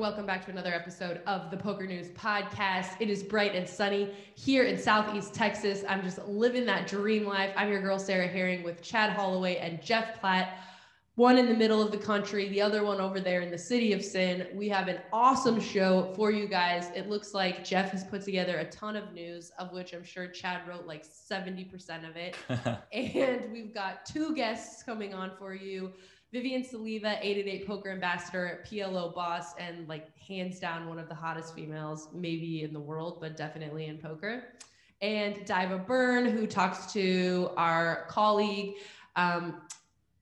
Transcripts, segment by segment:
welcome back to another episode of the PokerNews podcast. It is bright and sunny here in Southeast Texas. I'm just living that dream life. I'm your girl, Sarah Herring, with Chad Holloway and Jeff Platt. One in the middle of the country, the other one over there in the city of sin. We have an awesome show for you guys. It looks like Jeff has put together a ton of news, of which I'm sure Chad wrote like 70% of it. And we've got two guests coming on for you. Vivian Saliba, 888 Poker Ambassador, PLO boss, and like hands down one of the hottest females, maybe in the world, but definitely in poker. And Daiva Byrne, who talks to our colleague,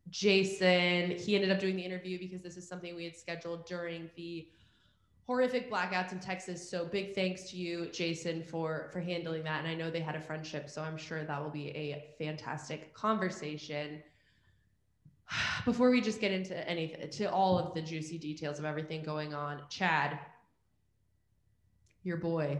Jason. He ended up doing the interview because this is something we had scheduled during the horrific blackouts in Texas. So big thanks to you, Jason, for handling that. And I know they had a friendship, so I'm sure that will be a fantastic conversation. Before we just get into all of the juicy details of everything going on, Chad, your boy,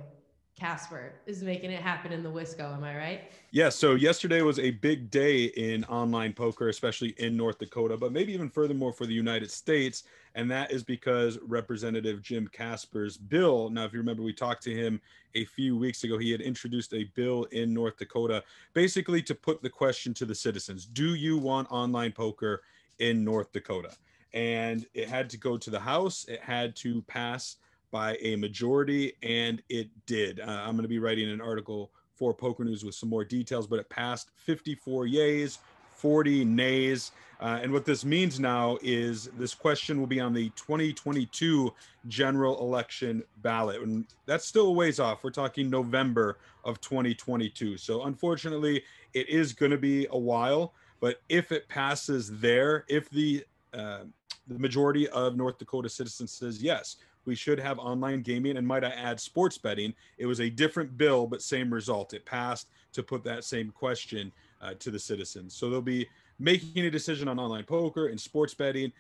Casper, is making it happen in the Wisco, am I right? Yeah, so yesterday was a big day in online poker, especially in North Dakota, but maybe even furthermore for the United States, and that is because Representative Jim Casper's bill, now if you remember, we talked to him a few weeks ago, he had introduced a bill in North Dakota, basically to put the question to the citizens, do you want online poker in North Dakota? And it had to go to the House, it had to pass by a majority, and it did. I'm going to be writing an article for PokerNews with some more details, but it passed 54 yays, 40 nays. And what this means now is this question will be on the 2022 general election ballot. And that's still a ways off. We're talking November of 2022. So unfortunately, it is going to be a while. But if it passes there, if the majority of North Dakota citizens says yes, we should have online gaming, and might I add sports betting. It was a different bill, but same result. It passed to put that same question to the citizens. So they'll be making a decision on online poker and sports betting.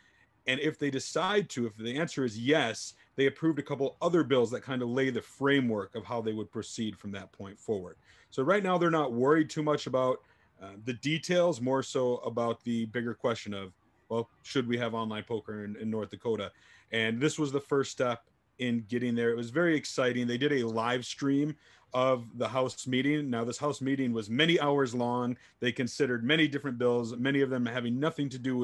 And if they decide to, if the answer is yes, they approved a couple other bills that kind of lay the framework of how they would proceed from that point forward. So right now they're not worried too much about the details, more so about the bigger question of, well, should we have online poker in North Dakota? And this was the first step in getting there. It was very exciting. They did a live stream of the House meeting. Now, this House meeting was many hours long. They considered many different bills, many of them having nothing to do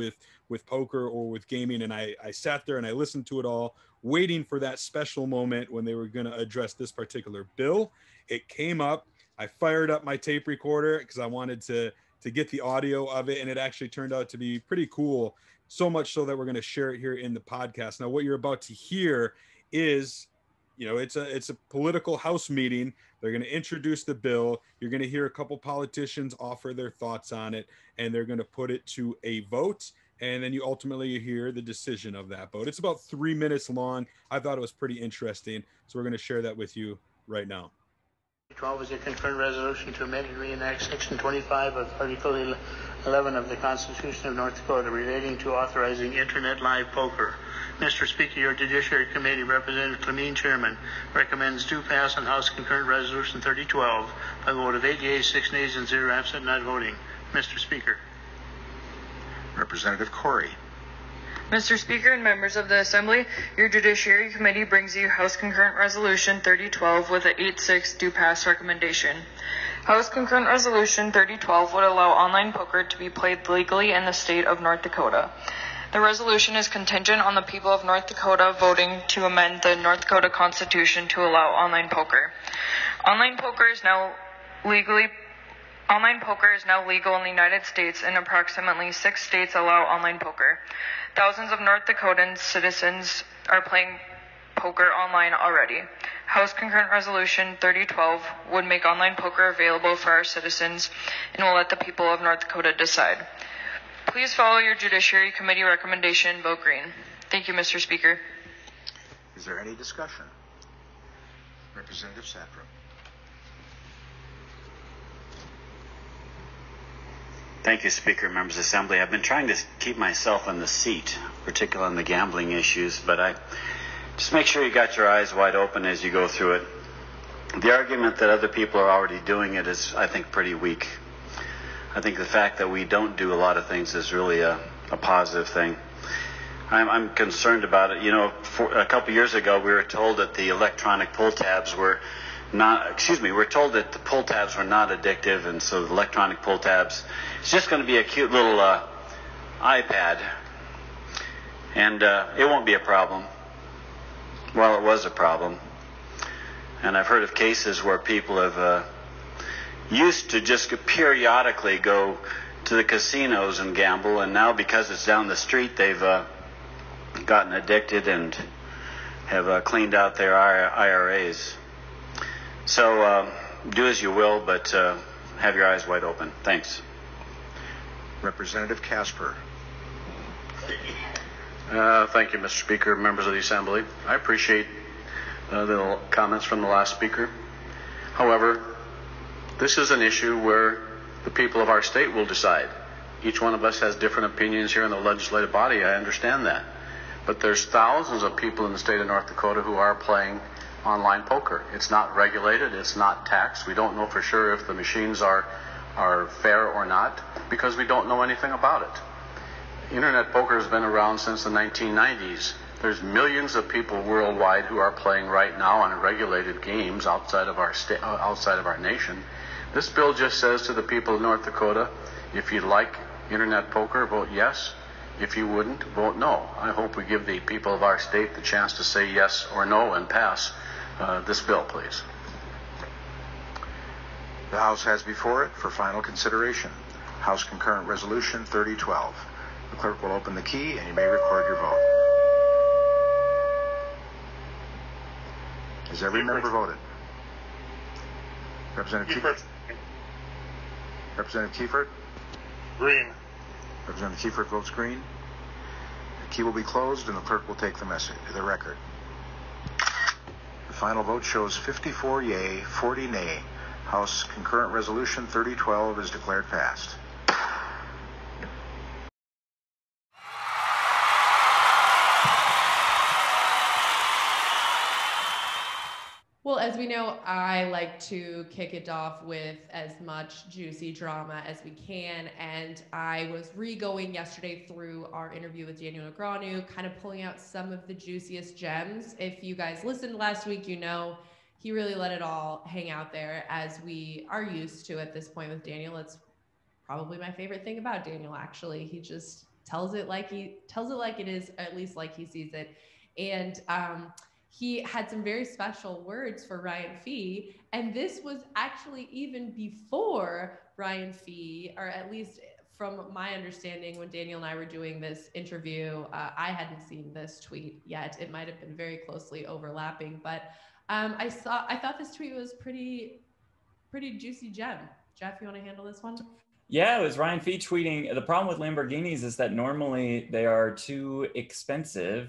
with poker or with gaming. And I sat there and I listened to it all, waiting for that special moment when they were going to address this particular bill. It came up. I fired up my tape recorder because I wanted to get the audio of it, and it actually turned out to be pretty cool, so much so that we're going to share it here in the podcast. Now, what you're about to hear is, you know, it's a political House meeting. They're going to introduce the bill. You're going to hear a couple politicians offer their thoughts on it, and they're going to put it to a vote, and then you ultimately hear the decision of that vote. It's about 3 minutes long. I thought it was pretty interesting, so we're going to share that with you right now. 12 is a concurrent resolution to amend and reenact Section 25 of Article 11 of the Constitution of North Dakota relating to authorizing Internet live poker. Mr. Speaker, your Judiciary Committee, Representative Clemene, Chairman, recommends do pass on House Concurrent Resolution 3012 by a vote of 8 yeas, 6 nays, and 0 absent not voting. Mr. Speaker. Representative Corey. Mr. Speaker and members of the Assembly, your Judiciary Committee brings you House Concurrent Resolution 3012 with an 8-6 do pass recommendation. House Concurrent Resolution 3012 would allow online poker to be played legally in the state of North Dakota. The resolution is contingent on the people of North Dakota voting to amend the North Dakota Constitution to allow online poker. Online poker is now legal in the United States, and approximately 6 states allow online poker. Thousands of North Dakotan citizens are playing poker online already. House Concurrent Resolution 3012 would make online poker available for our citizens and will let the people of North Dakota decide. Please follow your Judiciary Committee recommendation and vote green. Thank you, Mr. Speaker. Is there any discussion? Representative Sattram. Thank you, Speaker, members of the Assembly. I've been trying to keep myself in the seat, particularly on the gambling issues, but I just make sure you got your eyes wide open as you go through it. The argument that other people are already doing it is, I think, pretty weak. I think the fact that we don't do a lot of things is really a positive thing. I'm concerned about it. You know, a couple years ago, we were told that the electronic pull tabs were not, we're told that the pull tabs were not addictive, and so the electronic pull tabs, it's just going to be a cute little iPad, and it won't be a problem. Well, it was a problem. And I've heard of cases where people have used to just periodically go to the casinos and gamble, and now because it's down the street, they've gotten addicted and have cleaned out their IRAs. So do as you will, but have your eyes wide open. Thanks. Representative Casper. Thank you, Mr. Speaker, members of the Assembly. I appreciate the comments from the last speaker. However, this is an issue where the people of our state will decide. Each one of us has different opinions here in the legislative body. I understand that. But there's thousands of people in the state of North Dakota who are playing online poker. It's not regulated. It's not taxed. We don't know for sure if the machines are fair or not because we don't know anything about it. Internet poker has been around since the 1990s. There's millions of people worldwide who are playing right now on regulated games outside of our nation. This bill just says to the people of North Dakota, if you like internet poker, vote yes. If you wouldn't, vote no. I hope we give the people of our state the chance to say yes or no and pass this bill, please. The House has before it for final consideration House Concurrent Resolution 3012. The clerk will open the key and you may record your vote. Has every member voted? Representative Kiefert? Representative Kiefert? Green. Representative Kiefert votes green. The key will be closed and the clerk will take the record. The final vote shows 54 yea, 40 nay. House Concurrent Resolution 3012 is declared passed. Well, as we know, I like to kick it off with as much juicy drama as we can. And I was re-going yesterday through our interview with Daniel Negreanu, kind of pulling out some of the juiciest gems. If you guys listened last week, you know he really let it all hang out there, as we are used to at this point with Daniel. It's probably my favorite thing about Daniel, actually. He just tells it like it is, or at least like he sees it. And he had some very special words for Ryan Fee, and this was actually even before Ryan Fee, or at least from my understanding, when Daniel and I were doing this interview, I hadn't seen this tweet yet. It might have been very closely overlapping, but I thought this tweet was pretty juicy gem. Jeff, you want to handle this one? Yeah, it was Ryan Fee tweeting, the problem with Lamborghinis is that normally they are too expensive, ...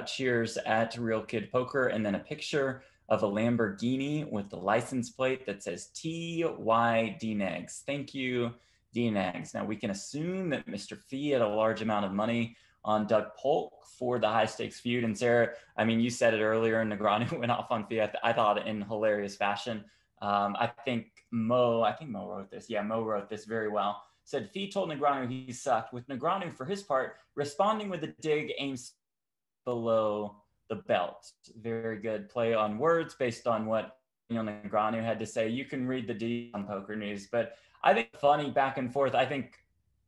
cheers at Real Kid Poker, and then a picture of a Lamborghini with the license plate that says TY DNegs. Thank you, DNegs. Now we can assume that Mr. Fee had a large amount of money on Doug Polk for the high stakes feud. And Sarah, I mean, you said it earlier, Negreanu went off on Fee. I thought in hilarious fashion. I think Mo wrote this. Yeah, Mo wrote this very well. Said Fee told Negreanu he sucked, with Negreanu, for his part, responding with a dig aims below the belt. Very good play on words based on what Negreanu had to say. You can read the D on PokerNews, but I think funny back and forth. I think,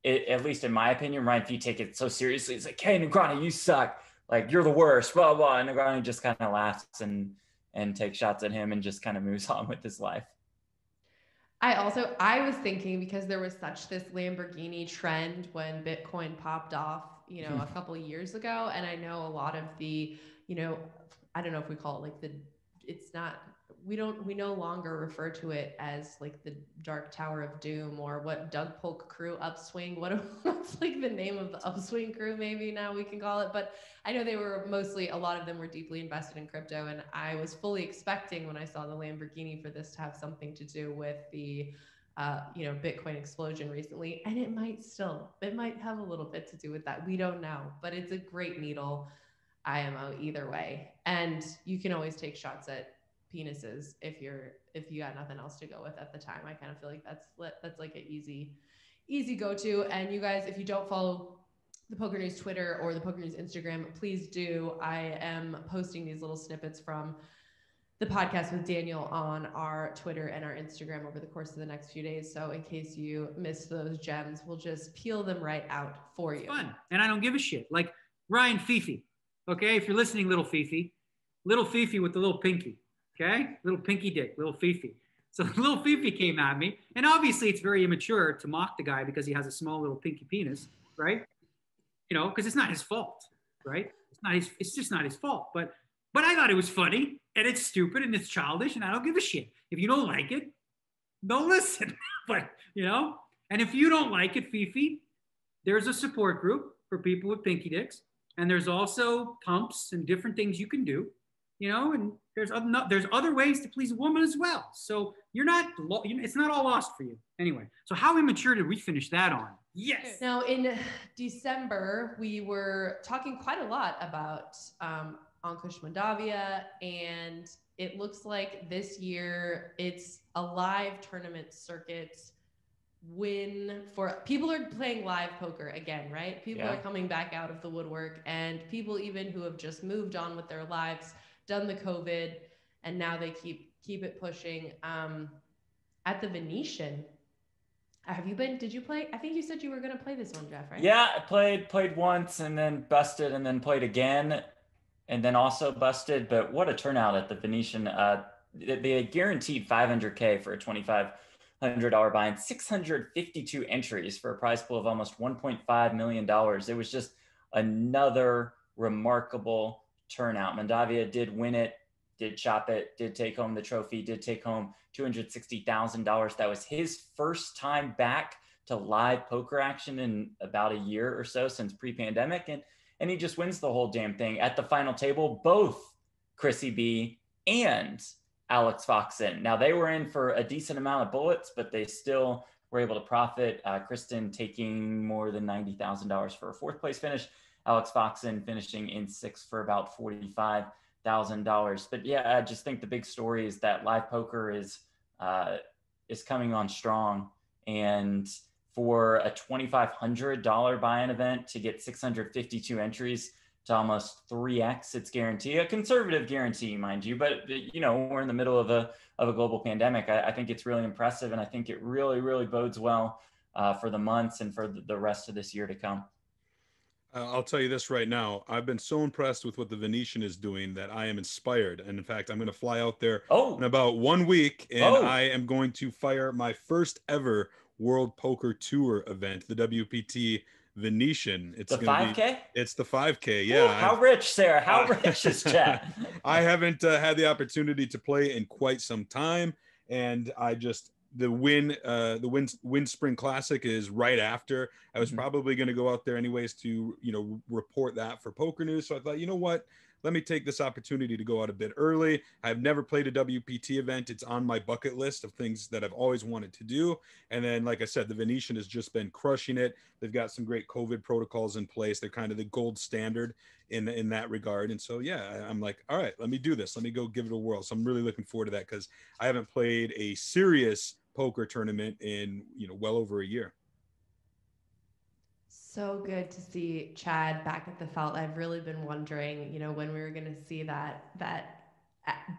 at least in my opinion, Ryan Fee take it so seriously. It's like, hey, Negreanu, you suck. Like, you're the worst, blah, blah. And Negreanu just kind of laughs and takes shots at him and just kind of moves on with his life. I was thinking, because there was such this Lamborghini trend when Bitcoin popped off, a couple of years ago. And I know a lot of the, I don't know if we call it like we no longer refer to it as like the Dark Tower of Doom, or what Doug Polk crew upswing. What's like the name of the upswing crew, maybe now we can call it. But I know they were a lot of them were deeply invested in crypto. And I was fully expecting, when I saw the Lamborghini, for this to have something to do with the, Bitcoin explosion recently. And it might have a little bit to do with that. We don't know, but it's a great needle IMO either way. And you can always take shots at penises if you got nothing else to go with at the time. I kind of feel like that's like an easy go-to. And you guys, if you don't follow the Poker News Twitter or the Poker News Instagram, please do. I am posting these little snippets from the podcast with Daniel on our Twitter and our Instagram over the course of the next few days. So in case you missed those gems, we'll just peel them right out for you. It's fun. And I don't give a shit. Like Ryan Fifi. Okay. If you're listening, little Fifi with the little pinky. Okay. Little pinky dick, little Fifi. So little Fifi came at me. And obviously it's very immature to mock the guy because he has a small little pinky penis, right? You know, because it's not his fault, right? It's just not his fault. But I thought it was funny. And it's stupid and it's childish and I don't give a shit. If you don't like it, don't listen. But, you know, and if you don't like it, Fifi, there's a support group for people with pinky dicks. And there's also pumps and different things you can do, you know, and there's other ways to please a woman as well. So it's not all lost for you. Anyway, so how immature did we finish that on? Yes. Now in December, we were talking quite a lot about, Ankush Mandavia, and it looks like this year it's a live tournament circuit win for people are playing live poker again, right? People are coming back out of the woodwork, and people even who have just moved on with their lives, done the COVID, and now they keep it pushing. At the Venetian, did you play? I think you said you were going to play this one, Jeff, right? Yeah, I played once and then busted and then played again. And then also busted, but what a turnout at the Venetian. They guaranteed $500K for a $2,500 buy-in, 652 entries for a prize pool of almost $1.5 million. It was just another remarkable turnout. Mandavia did win it, did chop it, did take home the trophy, did take home $260,000. That was his first time back to live poker action in about a year or so since pre-pandemic. And he just wins the whole damn thing. At the final table, both Chrissy B and Alex Foxen. Now, they were in for a decent amount of bullets, but they still were able to profit. Kristen taking more than $90,000 for a fourth place finish. Alex Foxen finishing in sixth for about $45,000. But yeah, I just think the big story is that live poker is coming on strong. And for a $2,500 buy-in event to get 652 entries to almost 3x its guarantee, a conservative guarantee, mind you, but you know, we're in the middle of a global pandemic. I think it's really impressive, and I think it really, really bodes well for the months and for the rest of this year to come. I'll tell you this right now. I've been so impressed with what the Venetian is doing that I am inspired. And in fact, I'm going to fly out there in about 1 week, and I am going to fire my first ever World Poker Tour event, the WPT Venetian. It's the 5K? It's the 5K, yeah. Ooh, how rich, Sarah? How rich is Chad? I haven't had the opportunity to play in quite some time, and the Win Spring Classic is right after. I was probably going to go out there anyways to, you know, report that for Poker News. So I thought, you know what? Let me take this opportunity to go out a bit early. I've never played a WPT event. It's on my bucket list of things that I've always wanted to do. And then, like I said, the Venetian has just been crushing it. They've got some great COVID protocols in place. They're kind of the gold standard in that regard. And so, yeah, I'm like, all right, let me do this. Let me go give it a whirl. So I'm really looking forward to that because I haven't played a serious poker tournament in, you know, well over a year. So good to see Chad back at the felt. I've really been wondering, you know, when we were going to see that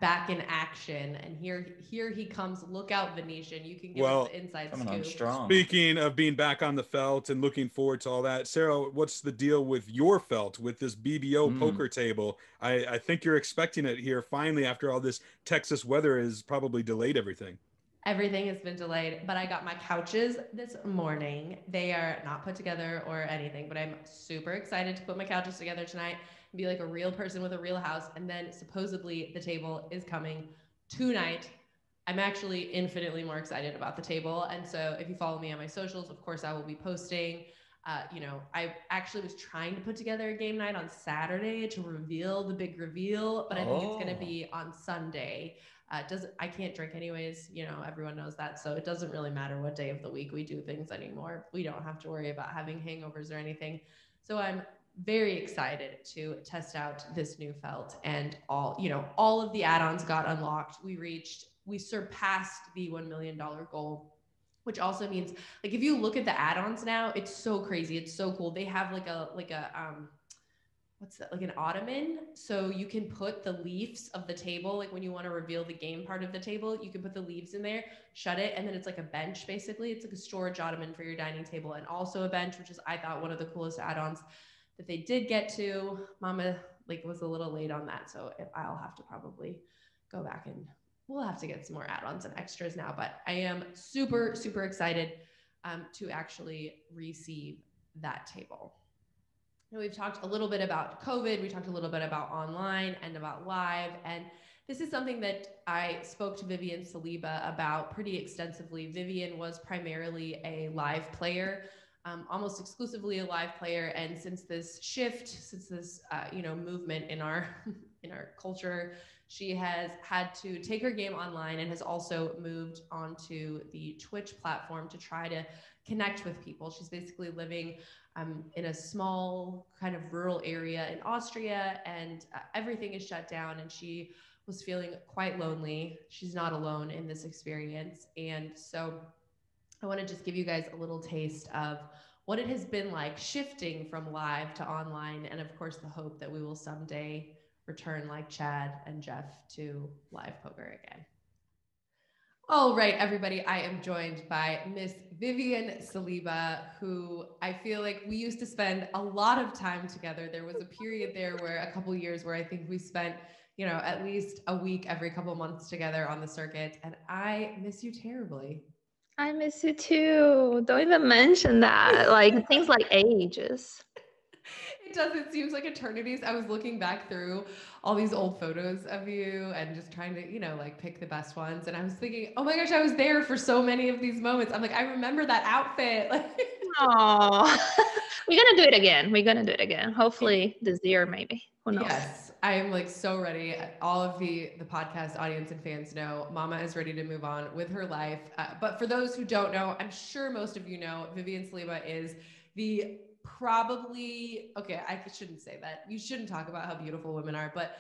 back in action, and here he comes. Look out, Venetian. You can give us the inside scoop. On strong. Speaking of being back on the felt and looking forward to all that, Sarah, what's the deal with your felt, with this BBO poker table? I think you're expecting it here finally after all this Texas weather has probably delayed everything. Everything has been delayed, but I got my couches this morning. They are not put together or anything, but I'm super excited to put my couches together tonight and be like a real person with a real house. And then supposedly the table is coming tonight. I'm actually infinitely more excited about the table. And so if you follow me on my socials, of course I will be posting. You know, I actually was trying to put together a game night on Saturday to reveal the big reveal, but I think it's going to be on Sunday. I can't drink anyways, you know, everyone knows that. So it doesn't really matter what day of the week we do things anymore. We don't have to worry about having hangovers or anything. So I'm very excited to test out this new felt, and all of the add-ons got unlocked. We surpassed the $1 million goal which also means like if you look at the add-ons now, it's so crazy. It's so cool. They have like a what's that, like an ottoman, so you can put the leaves of the table, like when you want to reveal the game part of the table, you can put the leaves in there, shut it, and then it's like a bench. Basically, it's like a storage ottoman for your dining table, and also a bench, which is, I thought, one of the coolest add-ons that they did get to. Mama like was a little late on that, so I'll have to probably go back and we'll have to get some more add-ons and extras now. But I am super excited to actually receive that table. Now, we've talked a little bit about COVID, we talked a little bit about online and about live, and this is something that I spoke to Vivian Saliba about pretty extensively. Vivian was primarily a live player, almost exclusively a live player, and since this shift, since this movement in our in our culture, she has had to take her game online and has also moved onto the Twitch platform to try to connect with people. She's basically living in a small kind of rural area in Austria, and everything is shut down, and she was feeling quite lonely. She's not alone in this experience. And so I want to just give you guys a little taste of what it has been like shifting from live to online, and of course the hope that we will someday return like Chad and Jeff to live poker again. All right, everybody, I am joined by Miss Vivian Saliba, who I feel like we used to spend a lot of time together. There was a period there where a couple years where I think we spent, at least a week every couple months together on the circuit, and I miss you terribly. I miss you too. Don't even mention that. Like, things like ages. It does. It seems like eternities. I was looking back through all these old photos of you and just trying to, like pick the best ones. And I was thinking, oh my gosh, I was there for so many of these moments. I'm like, I remember that outfit. Oh, we're going to do it again. Hopefully this year, maybe. Who knows? Yes, I am like so ready. All of the podcast audience and fans know Mama is ready to move on with her life. But for those who don't know, I'm sure most of you know, Vivian Saliba is the okay, I shouldn't say that. You shouldn't talk about how beautiful women are, but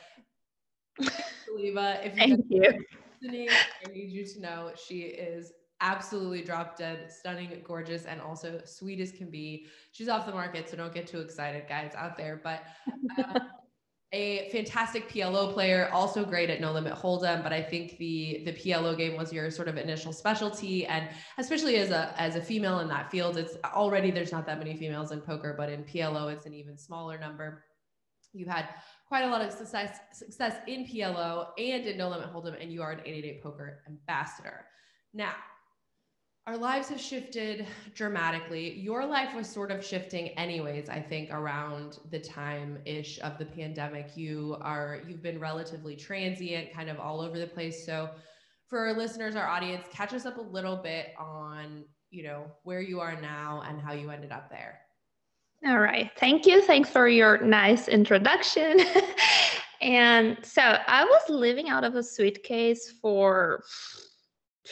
Saliba, if you're listening, I need you to know she is absolutely drop dead, stunning, gorgeous, and also sweet as can be. She's off the market, so don't get too excited, guys out there. But a fantastic PLO player, also great at No Limit Hold'em, but I think the PLO game was your sort of initial specialty, and especially as a female in that field, it's already, there's not that many females in poker, but in PLO it's an even smaller number. You had quite a lot of success in PLO and in No Limit Hold'em, and you are an 888 Poker ambassador. Now, our lives have shifted dramatically. Your life was sort of shifting anyways, I think, around the time-ish of the pandemic. You've been relatively transient, kind of all over the place. So for our listeners, our audience, catch us up a little bit on, where you are now and how you ended up there. All right. Thank you. Thanks for your nice introduction. And so I was living out of a suitcase for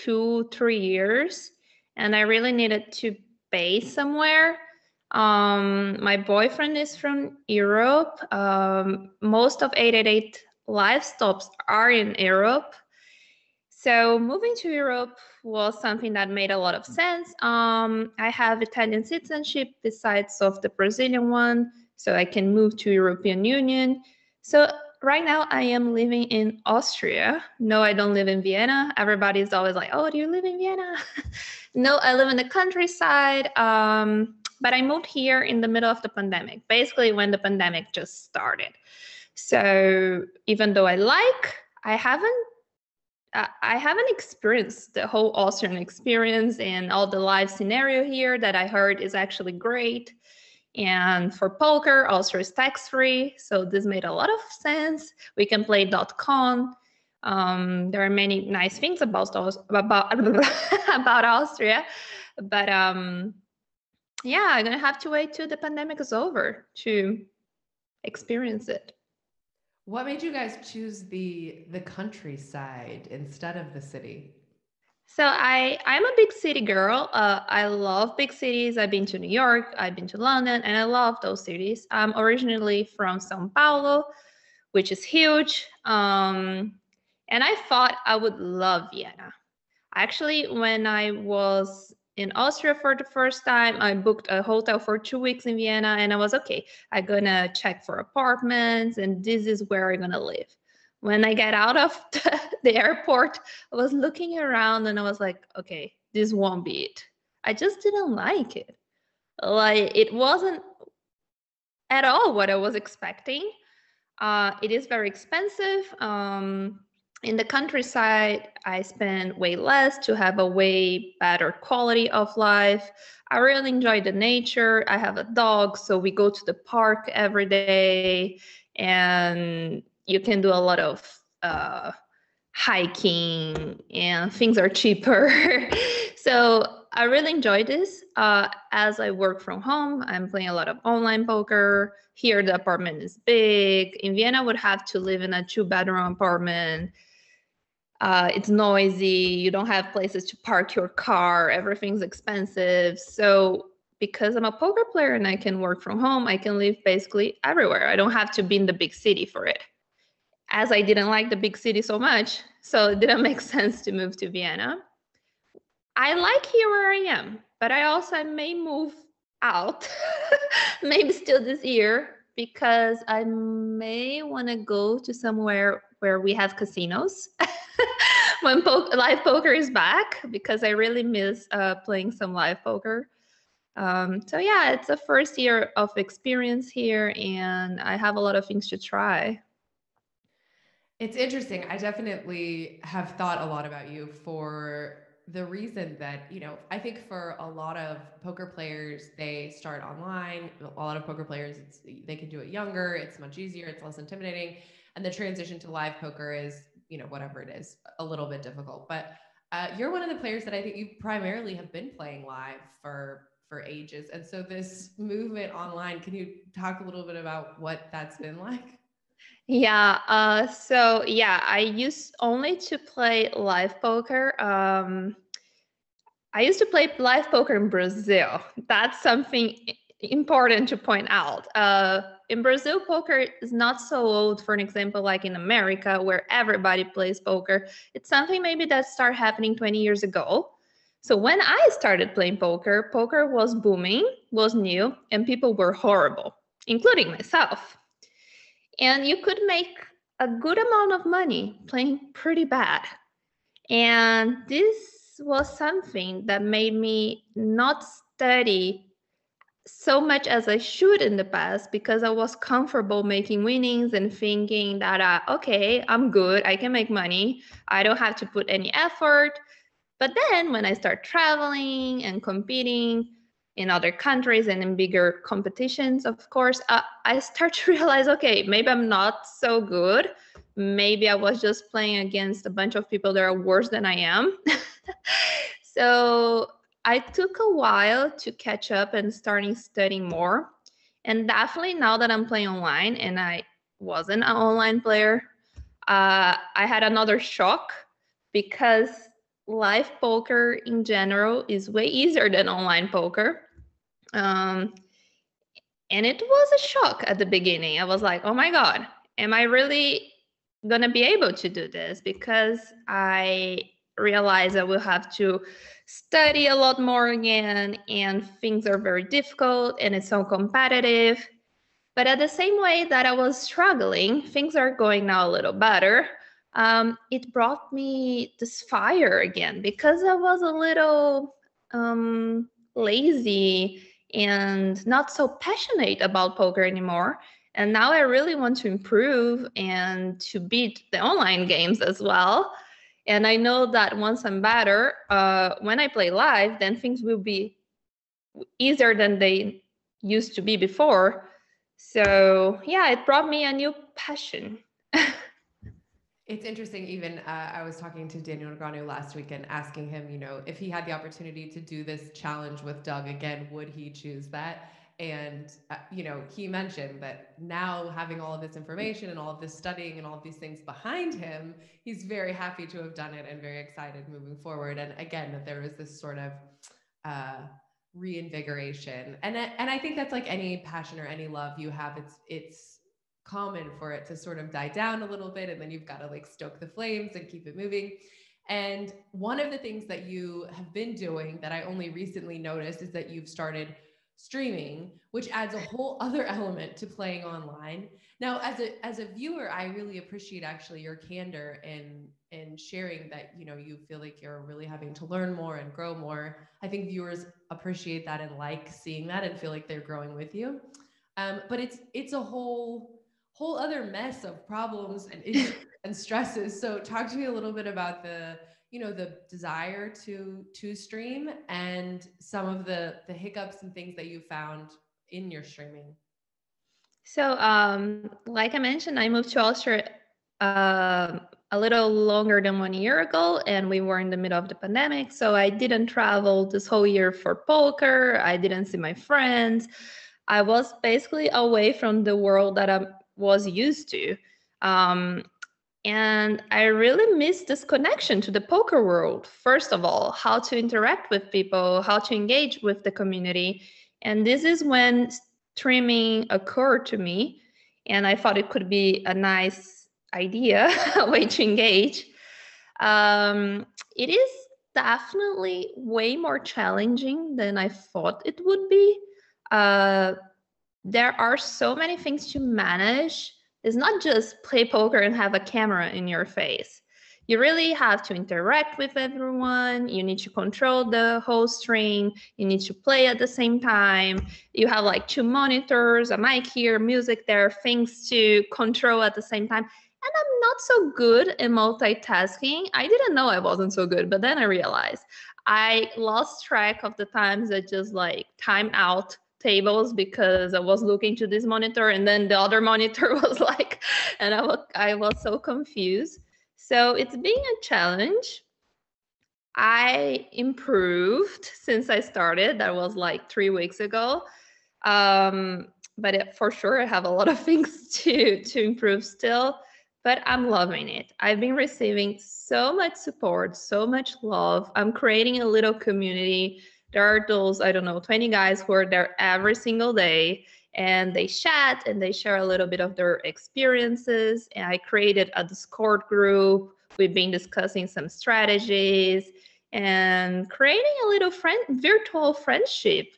2-3 years. And I really needed to base somewhere. My boyfriend is from Europe. Most of 888 live stops are in Europe. So moving to Europe was something that made a lot of sense. I have Italian citizenship besides of the Brazilian one, so I can move to European Union. So right now I am living in Austria. No, I don't live in Vienna. Everybody's always like, oh, do you live in Vienna? No, I live in the countryside. But I moved here in the middle of the pandemic, basically when the pandemic just started. So even though I haven't experienced the whole Austrian experience and all the live scenario here that I heard is actually great. And for poker, Austria is tax-free, so this made a lot of sense. We can play .com. There are many nice things about Austria, but yeah, I'm gonna have to wait till the pandemic is over to experience it. What made you guys choose the countryside instead of the city? So I'm a big city girl. I love big cities. I've been to New York, I've been to London, and I love those cities. I'm originally from São Paulo, which is huge. And I thought I would love Vienna. Actually, when I was in Austria for the first time. I booked a hotel for 2 weeks in Vienna, and I was okay. I'm gonna check for apartments, and this is where I'm gonna live. When I get out of the airport, I was looking around and I was like, okay, this won't be it. I just didn't like it. Like, it wasn't at all what I was expecting. It is very expensive. In the countryside, I spend way less to have a way better quality of life. I really enjoy the nature. I have a dog, so we go to the park every day, and you can do a lot of hiking, and things are cheaper. So I really enjoy this. As I work from home, I'm playing a lot of online poker. Here, the apartment is big. In Vienna, I would have to live in a 2-bedroom apartment. It's noisy. You don't have places to park your car. Everything's expensive. So because I'm a poker player and I can work from home, I can live basically everywhere. I don't have to be in the big city for it. As I didn't like the big city so much, so it didn't make sense to move to Vienna. I like here where I am, but I may move out, maybe still this year, because I may want to go to somewhere where we have casinos when live poker is back, because I really miss playing some live poker. So yeah, it's the first year of experience here, and I have a lot of things to try. It's interesting. I definitely have thought a lot about you for the reason that, you know, I think for a lot of poker players, they start online. A lot of poker players, they can do it younger. It's much easier. It's less intimidating. And the transition to live poker is, you know, whatever it is, a little bit difficult. But you're one of the players that I think you primarily have been playing live for ages. And so this movement online, can you talk a little bit about what that's been like? Yeah, so yeah, I used only to play live poker. I used to play live poker in Brazil. That's something important to point out. In Brazil, poker is not so old, for an example, like in America, where everybody plays poker. It's something maybe that started happening 20 years ago. So when I started playing poker, poker was booming, was new, and people were horrible, including myself. And you could make a good amount of money playing pretty bad. And this was something that made me not study so much as I should in the past, because I was comfortable making winnings and thinking that, okay, I'm good, I can make money, I don't have to put any effort. But then when I start traveling and competing in other countries and in bigger competitions, of course, I start to realize, okay, maybe I'm not so good. Maybe I was just playing against a bunch of people that are worse than I am. So I took a while to catch up and starting studying more. And definitely now that I'm playing online, and I wasn't an online player, I had another shock, because live poker in general is way easier than online poker. And it was a shock at the beginning. I was like, oh my God, am I really going to be able to do this? Because I realized I will have to study a lot more again, and things are very difficult and it's so competitive. But at the same way that I was struggling, things are going now a little better. It brought me this fire again, because I was a little lazy and not so passionate about poker anymore. And now I really want to improve and to beat the online games as well. And I know that once I'm better, when I play live, then things will be easier than they used to be before. So yeah, it brought me a new passion. It's interesting, even I was talking to Daniel Negreanu last week and asking him, you know, if he had the opportunity to do this challenge with Doug again, would he choose that? And, you know, he mentioned that now having all of this information and all of this studying and all of these things behind him, he's very happy to have done it and very excited moving forward. And again, that there was this sort of reinvigoration. And I think that's like any passion or any love you have, it's common for it to sort of die down a little bit, and then you've got to like stoke the flames and keep it moving. And one of the things that you have been doing that I only recently noticed is that you've started streaming, which adds a whole other element to playing online. Now, as a viewer, I really appreciate actually your candor in sharing that, you know, you feel like you're really having to learn more and grow more. I think viewers appreciate that and like seeing that and feel like they're growing with you. But it's a whole other mess of problems and issues and stresses. So talk to me a little bit about the desire to stream and some of the hiccups and things that you found in your streaming. So, like I mentioned, I moved to Austria a little longer than 1 year ago, and we were in the middle of the pandemic. So I didn't travel this whole year for poker. I didn't see my friends. I was basically away from the world that I was used to. And I really missed this connection to the poker world. First of all, how to interact with people, how to engage with the community. And this is when streaming occurred to me. And I thought it could be a nice idea, a way to engage. It is definitely way more challenging than I thought it would be. There are so many things to manage. It's not just play poker and have a camera in your face. You really have to interact with everyone. You need to control the whole stream. You need to play at the same time. You have like 2 monitors, a mic here, music there, things to control at the same time. And I'm not so good in multitasking. I didn't know I wasn't so good, but then I realized I lost track of the times that just like timed out tables because I was looking to this monitor and then the other monitor was like, and I was so confused. So it's been a challenge. I improved since I started. That was like 3 weeks ago. But for sure, I have a lot of things to improve still, but I'm loving it. I've been receiving so much support, so much love. I'm creating a little community. There are those, 20 guys who are there every single day, and they chat and they share a little bit of their experiences. And I created a Discord group. We've been discussing some strategies and creating a little virtual friendship.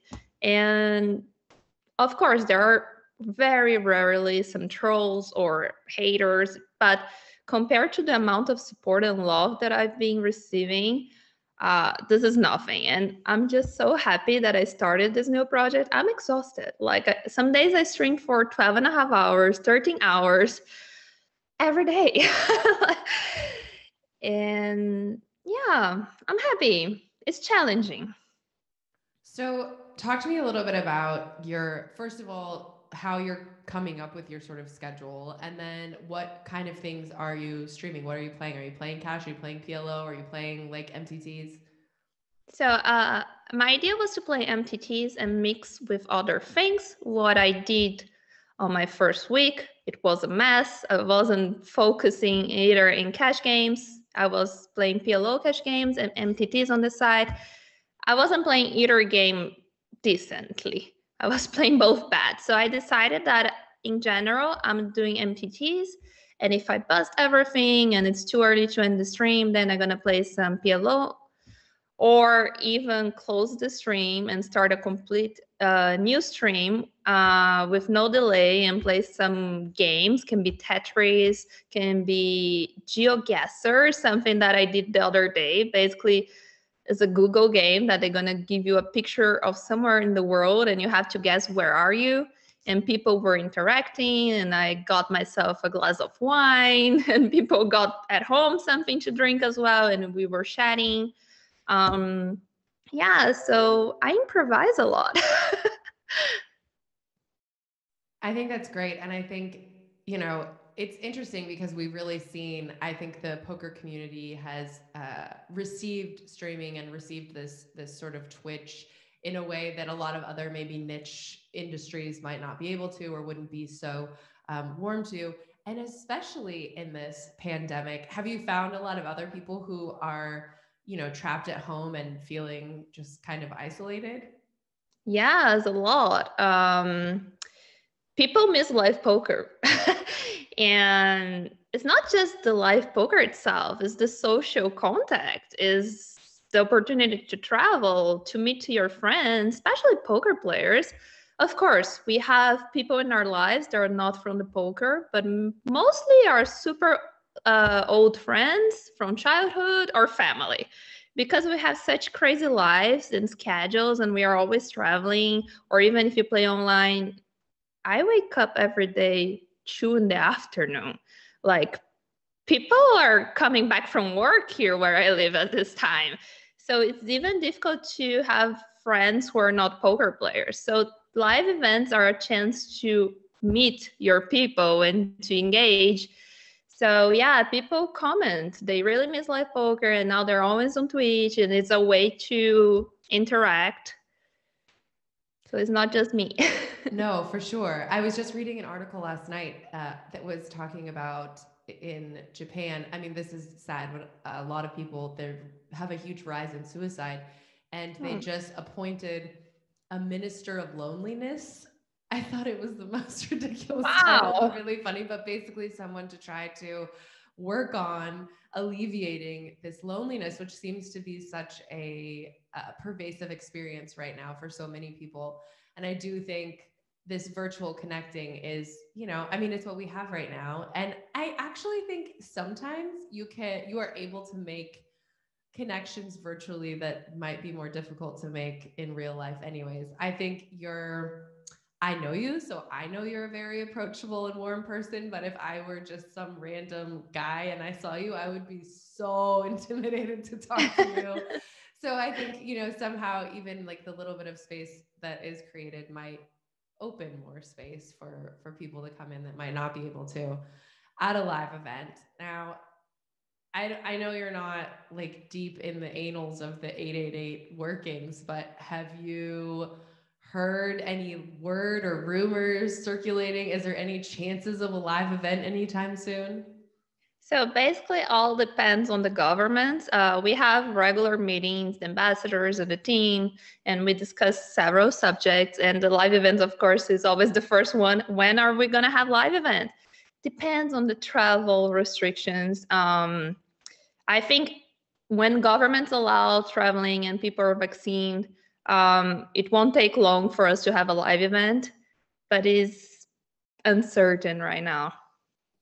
And of course, there are very rarely some trolls or haters, but compared to the amount of support and love that I've been receiving, this is nothing. And I'm just so happy that I started this new project. I'm exhausted. Like some days I stream for 12 and a half hours, 13 hours every day. And yeah, I'm happy. It's challenging. So talk to me a little bit about first of all, how you're coming up with your sort of schedule, and then what kind of things are you streaming? What are you playing? Are you playing cash? Are you playing PLO? Are you playing like MTTs? So my idea was to play MTTs and mix with other things. What I did on my first week, it was a mess. I wasn't focusing either in cash games. I was playing PLO cash games and MTTs on the side. I wasn't playing either game decently. I was playing both bad. So I decided that in general, I'm doing MTTs. And if I bust everything and it's too early to end the stream, then I'm going to play some PLO, or even close the stream and start a complete new stream with no delay and play some games. Can be Tetris, can be GeoGuessr, something that I did the other day. Basically, it's a Google game that they're going to give you a picture of somewhere in the world and you have to guess where are you. And people were interacting, and I got myself a glass of wine, and people got at home something to drink as well, and we were chatting. Yeah, so I improvise a lot. I think that's great. And I think, it's interesting because we've really seen, I think the poker community has received streaming and received this sort of Twitch in a way that a lot of other maybe niche industries might not be able to or wouldn't be so warm to. And especially in this pandemic, have you found a lot of other people who are, trapped at home and feeling just kind of isolated? Yeah, it's a lot. People miss live poker. And it's not just the live poker itself, it's the social contact, is the opportunity to travel, to meet your friends, especially poker players. Of course, we have people in our lives that are not from the poker, but mostly are super old friends from childhood or family. Because we have such crazy lives and schedules and we are always traveling, or even if you play online, I wake up every day 2 in the afternoon. Like, people are coming back from work here where I live at this time. So it's even difficult to have friends who are not poker players. So live events are a chance to meet your people and to engage. So yeah, people comment, they really miss live poker and now they're always on Twitch and it's a way to interact. So it's not just me. No, for sure. I was just reading an article last night that was talking about in Japan. I mean, this is sad, but a lot of people, they have a huge rise in suicide, and they just appointed a minister of loneliness. I thought it was the most ridiculous title, but really funny, but basically someone to try to work on alleviating this loneliness, which seems to be such a pervasive experience right now for so many people. And I do think this virtual connecting is, you know, I mean, it's what we have right now. And I actually think sometimes you are able to make connections virtually that might be more difficult to make in real life anyways. I think I know you, so I know you're a very approachable and warm person, but if I were just some random guy and I saw you, I would be so intimidated to talk to you. So I think, you know, somehow even like the little bit of space that is created might open more space for people to come in that might not be able to at a live event. Now, I know you're not like deep in the annals of the 888 workings, but have you heard any word or rumors circulating? Is there any chances of a live event anytime soon? So basically all depends on the government. We have regular meetings, the ambassadors of the team, and we discuss several subjects. And the live events, of course, is always the first one. When are we going to have live events? Depends on the travel restrictions. I think when governments allow traveling and people are vaccinated, it won't take long for us to have a live event, but it's uncertain right now.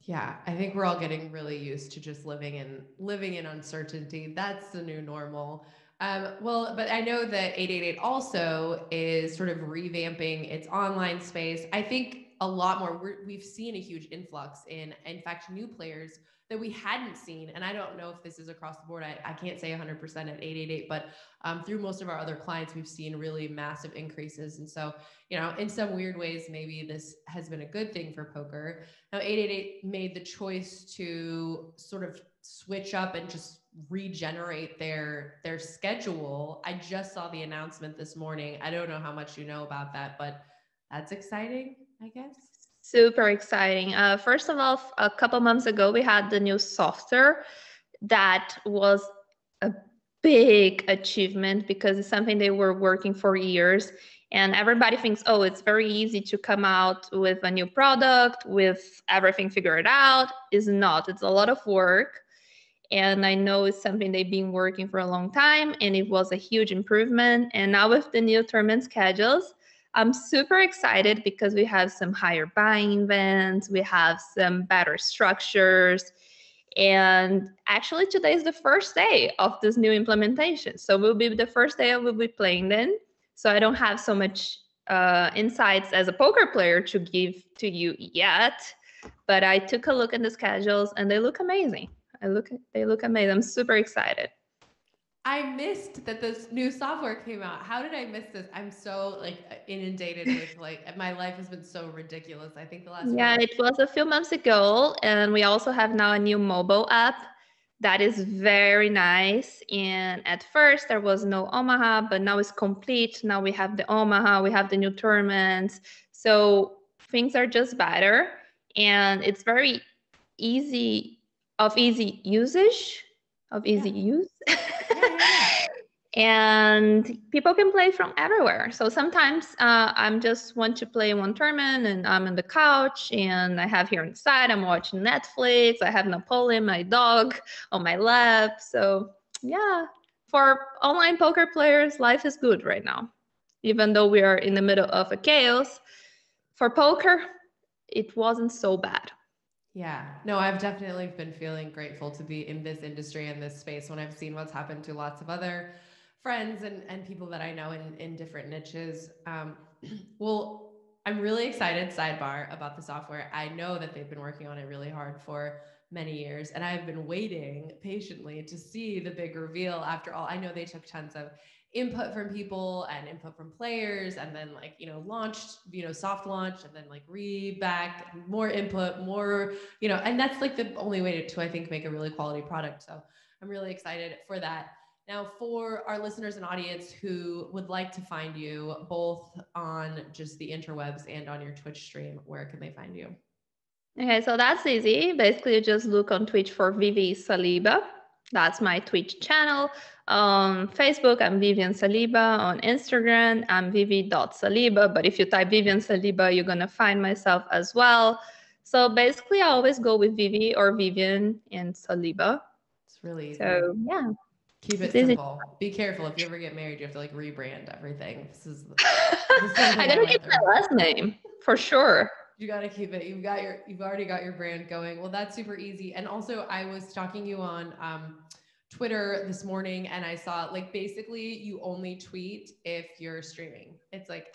Yeah, I think we're all getting really used to just living in uncertainty. That's the new normal. Well, but I know that 888 also is sort of revamping its online space. I think a lot more. We've seen a huge influx in fact, new players that we hadn't seen. And I don't know if this is across the board. I can't say 100% at 888, but through most of our other clients, we've seen really massive increases. And so, you know, in some weird ways, maybe this has been a good thing for poker. Now, 888 made the choice to sort of switch up and just regenerate their schedule. I just saw the announcement this morning. I don't know how much you know about that, but that's exciting, I guess. Super exciting. First of all, a couple months ago, we had the new software. That was a big achievement because it's something they were working for years. And everybody thinks, oh, it's very easy to come out with a new product, with everything figured out. It's not. It's a lot of work. And I know it's something they've been working for a long time, and it was a huge improvement. And now with the new tournament schedules, I'm super excited because we have some higher buying events, we have some better structures, and actually today is the first day of this new implementation. So will be the first day I will be playing then. So I don't have so much insights as a poker player to give to you yet, but I took a look at the schedules and they look amazing. They look amazing. I'm super excited. I missed that this new software came out. How did I miss this? I'm so like inundated with like, my life has been so ridiculous. I think the last it was a few months ago, and we also have now a new mobile app that is very nice. And at first there was no Omaha, but now it's complete. Now we have the Omaha, we have the new tournaments. So things are just better, and it's very easy usage. and people can play from everywhere. So sometimes I'm just want to play one tournament and I'm on the couch and I have here inside, I'm watching Netflix. I have Napoleon, my dog, on my lap. So yeah, for online poker players, life is good right now. Even though we are in the middle of a chaos, for poker, it wasn't so bad. Yeah, no, I've definitely been feeling grateful to be in this industry and this space when I've seen what's happened to lots of other friends and people that I know in different niches. Well, I'm really excited, sidebar, about the software. I know that they've been working on it really hard for many years, and I've been waiting patiently to see the big reveal. After all, I know they took tons of input from people and input from players, and then like, launched, soft launch, and then like back, more input, more, and that's like the only way to I think make a really quality product. So I'm really excited for that. Now, for our listeners and audience who would like to find you both on just the interwebs and on your Twitch stream, where can they find you? Okay, so that's easy. Basically, you just look on Twitch for Vivi Saliba. That's my Twitch channel. On Facebook, I'm Vivian Saliba. On Instagram, I'm vivi.saliba. But if you type Vivian Saliba, you're going to find myself as well. So basically, I always go with Vivi or Vivian and Saliba. It's really easy. So, yeah. Keep it simple. Be careful. If you ever get married, you have to like rebrand everything. This is I gotta keep my last name for sure. You got to keep it. You've already got your brand going. Well, that's super easy. And also I was stalking you on Twitter this morning, and I saw like basically you only tweet if you're streaming. It's like,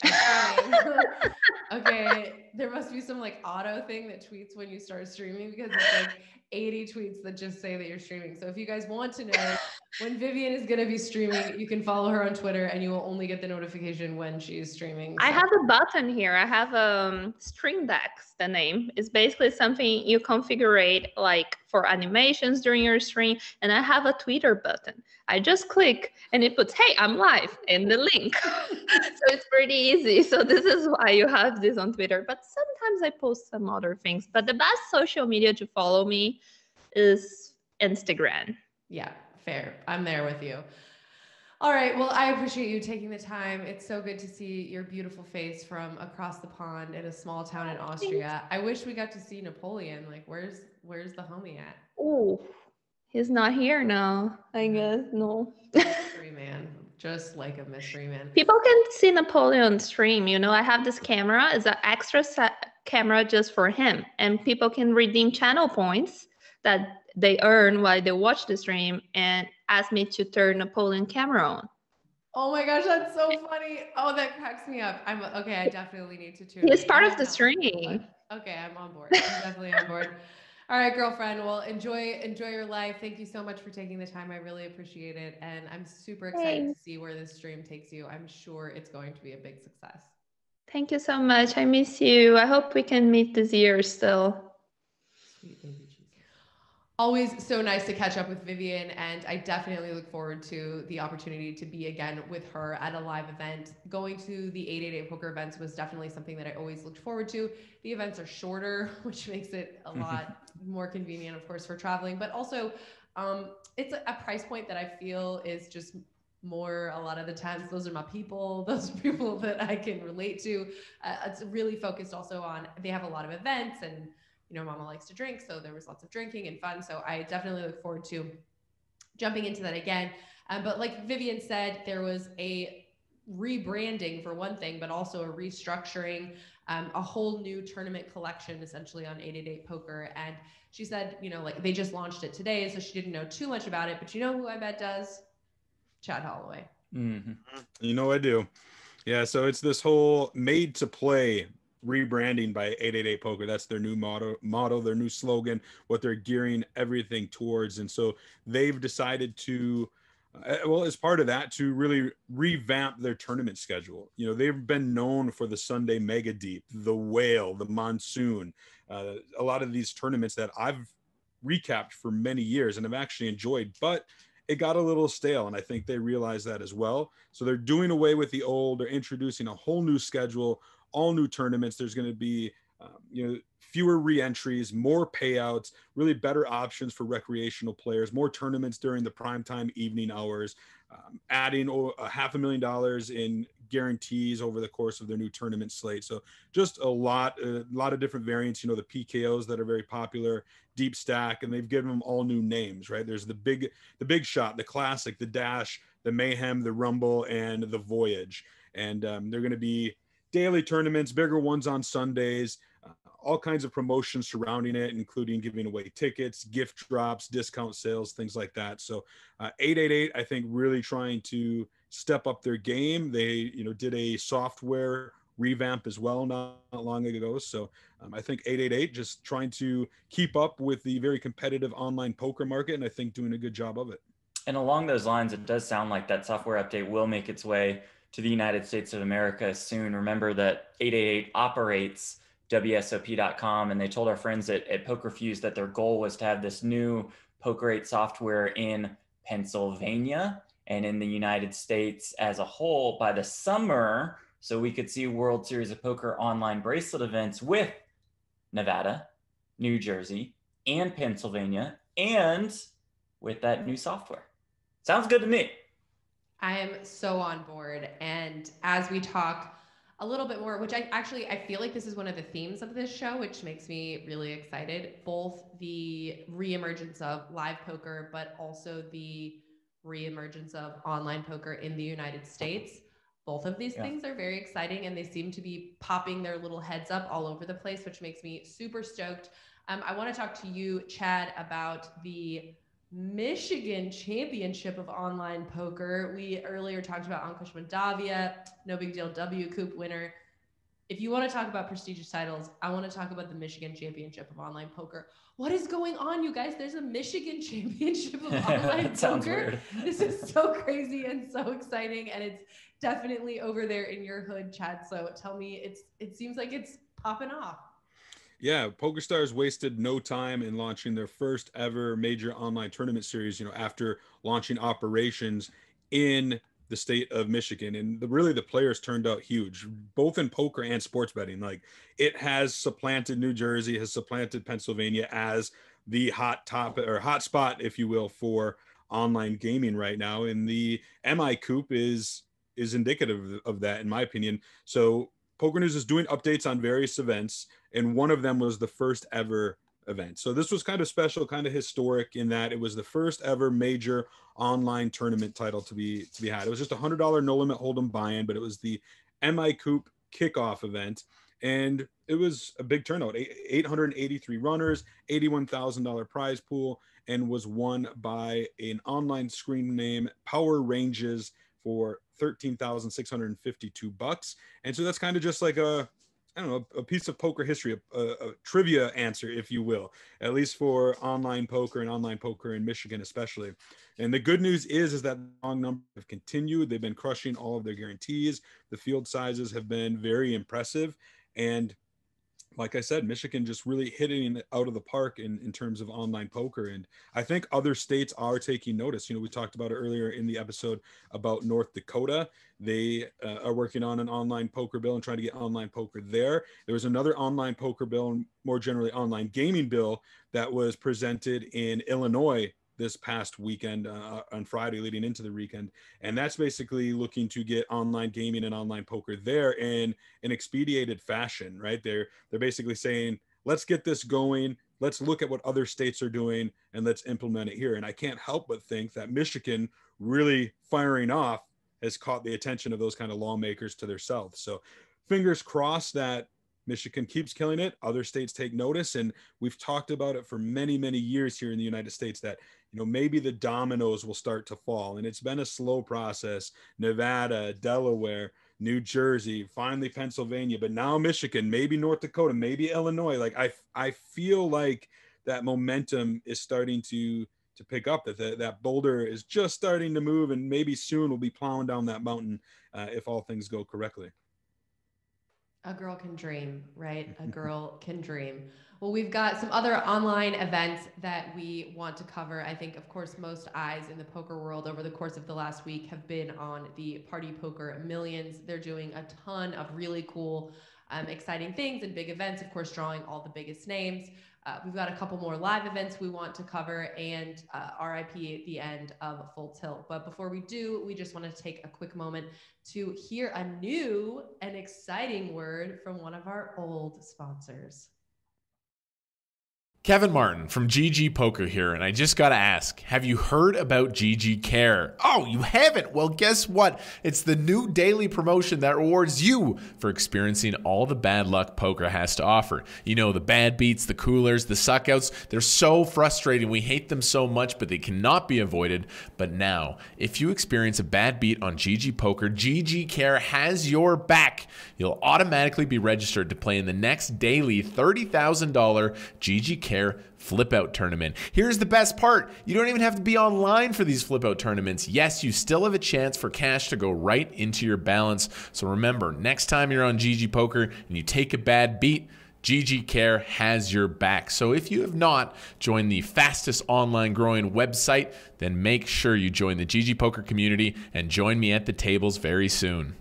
okay, there must be some like auto thing that tweets when you start streaming, because it's like 80 tweets that just say that you're streaming. So if you guys want to know when Vivian is going to be streaming, you can follow her on Twitter and you will only get the notification when she's streaming. So. I have a button here. I have Stream Decks, the name. It's basically something you configure like for animations during your stream. And I have a Twitter button. I just click and it puts, hey, I'm live, and the link. So it's pretty easy. So this is why you have this on Twitter. But sometimes I post some other things. But the best social media to follow me is Instagram. Yeah, fair. I'm there with you. All right. Well, I appreciate you taking the time. It's so good to see your beautiful face from across the pond in a small town in Austria. I wish we got to see Napoleon. Like, where's the homie at? Oh, he's not here now, I guess. No. Mystery man. Just like a mystery man. People can see Napoleon stream. I have this camera. It's an extra camera just for him. And people can redeem channel points that they earn while they watch the stream and ask me to turn Napoleon camera on. Oh my gosh, that's so funny. Oh, that cracks me up. Okay, I definitely need to tune in. He's part of the stream. Okay, I'm on board. I'm definitely on board. All right, girlfriend. Well, enjoy your life. Thank you so much for taking the time. I really appreciate it. And I'm super excited to see where this stream takes you. I'm sure it's going to be a big success. Thank you so much. I miss you. I hope we can meet this year still. Sweet baby. Always so nice to catch up with Vivian, and I definitely look forward to the opportunity to be again with her at a live event. Going to the 888 poker events was definitely something that I always looked forward to. The events are shorter, which makes it a lot more convenient, of course, for traveling, but also it's a price point that I feel is just more a lot of the times. Those are my people. Those are people that I can relate to. It's really focused also on, they have a lot of events, and Mama likes to drink, so there was lots of drinking and fun. So I definitely look forward to jumping into that again. But like Vivian said, there was a rebranding for one thing, but also a restructuring, a whole new tournament collection essentially on 888 Poker. And she said, like they just launched it today, so she didn't know too much about it. But who I bet does? Chad Holloway. Mm-hmm. I do. Yeah, so it's this whole made to play rebranding by 888 Poker. That's their new motto, their new slogan, what they're gearing everything towards. And so they've decided to, as part of that, to really revamp their tournament schedule. They've been known for the Sunday Mega Deep, the Whale, the Monsoon, a lot of these tournaments that I've recapped for many years and have actually enjoyed, but it got a little stale, and I think they realize that as well. So they're doing away with the old, they're introducing a whole new schedule, all new tournaments. There's going to be fewer re-entries, more payouts, really better options for recreational players, more tournaments during the primetime evening hours, adding $500,000 in guarantees over the course of their new tournament slate. So just a lot of different variants, the PKOs that are very popular, deep stack, and they've given them all new names, right? There's the big shot, the classic, the dash, the mayhem, the rumble, and the voyage. And they're going to be daily tournaments, bigger ones on Sundays, all kinds of promotions surrounding it, including giving away tickets, gift drops, discount sales, things like that. So 888, I think, really trying to step up their game. They, did a software revamp as well not long ago. So I think 888 just trying to keep up with the very competitive online poker market, and I think doing a good job of it. And along those lines, it does sound like that software update will make its way to the United States of America soon. Remember that 888 operates WSOP.com, and they told our friends at PokerFuse that their goal was to have this new Poker 8 software in Pennsylvania and in the United States as a whole by the summer, so we could see World Series of Poker online bracelet events with Nevada, New Jersey, and Pennsylvania, and with that new software. Sounds good to me. I am so on board. And as we talk a little bit more, which I feel like this is one of the themes of this show, which makes me really excited, both the reemergence of live poker, but also the reemergence of online poker in the United States. Both of these things are very exciting, and they seem to be popping their little heads up all over the place, which makes me super stoked. I want to talk to you, Chad, about the Michigan Championship of Online Poker. We earlier talked about Ankush Mandavia, no big deal, WCoop winner. If you want to talk about prestigious titles, I want to talk about the Michigan Championship of Online Poker. What is going on, you guys? There's a Michigan Championship of Online Sounds Poker. weird. This is so crazy and so exciting, and it's definitely over there in your hood, Chad. So tell me, it seems like it's popping off. Yeah, PokerStars wasted no time in launching their first ever major online tournament series, after launching operations in the state of Michigan. And really the players turned out huge, both in poker and sports betting. Like, it has supplanted New Jersey, has supplanted Pennsylvania as the hot spot, if you will, for online gaming right now. And the MICOOP is indicative of that, in my opinion. So PokerNews is doing updates on various events, and one of them was the first ever event. So this was kind of special, kind of historic in that it was the first ever major online tournament title to be had. It was just $100 no limit hold'em buy-in, but it was the MICOOP kickoff event, and it was a big turnout. 883 runners, $81,000 prize pool, and was won by an online screen name, Power Ranges, for $13,652. And so that's kind of just like a piece of poker history, a trivia answer, if you will, at least for online poker and online poker in Michigan especially. And the good news is that long numbers have continued. They've been crushing all of their guarantees. The field sizes have been very impressive. And like I said, Michigan just really hitting it out of the park in terms of online poker. And I think other states are taking notice. We talked about it earlier in the episode about North Dakota. They are working on an online poker bill and trying to get online poker there. There was another online poker bill, and more generally online gaming bill, that was presented in Illinois this past weekend, on Friday leading into the weekend. And that's basically looking to get online gaming and online poker there in an expedited fashion, right? They're basically saying, let's get this going. Let's look at what other states are doing and let's implement it here. And I can't help but think that Michigan really firing off has caught the attention of those kind of lawmakers to their south. So fingers crossed that Michigan keeps killing it. Other states take notice. And we've talked about it for many, many years here in the United States that, maybe the dominoes will start to fall. And it's been a slow process. Nevada, Delaware, New Jersey, finally Pennsylvania, but now Michigan, maybe North Dakota, maybe Illinois. Like I feel like that momentum is starting to pick up, that boulder is just starting to move, and maybe soon we'll be plowing down that mountain if all things go correctly. A girl can dream, right? A girl can dream. Well, we've got some other online events that we want to cover. I think, of course, most eyes in the poker world over the course of the last week have been on the Party Poker Millions. They're doing a ton of really cool exciting things and big events, of course, drawing all the biggest names. We've got a couple more live events we want to cover, and RIP at the end of Full Tilt. But before we do, we just want to take a quick moment to hear a new and exciting word from one of our old sponsors. Kevin Martin from GGpoker here, and I just got to ask, have you heard about GGCare? Oh, you haven't? Well, guess what? It's the new daily promotion that rewards you for experiencing all the bad luck poker has to offer. You know, the bad beats, the coolers, the suckouts, they're so frustrating. We hate them so much, but they cannot be avoided. But now, if you experience a bad beat on GGpoker, GGCare has your back. You'll automatically be registered to play in the next daily $30,000 GGCare flip out tournament. Here's the best part. You don't even have to be online for these flip out tournaments. Yes, you still have a chance for cash to go right into your balance. So remember, next time you're on GGpoker and you take a bad beat, GGCare has your back. So if you have not joined the fastest online growing website, then make sure you join the GGpoker community and join me at the tables very soon.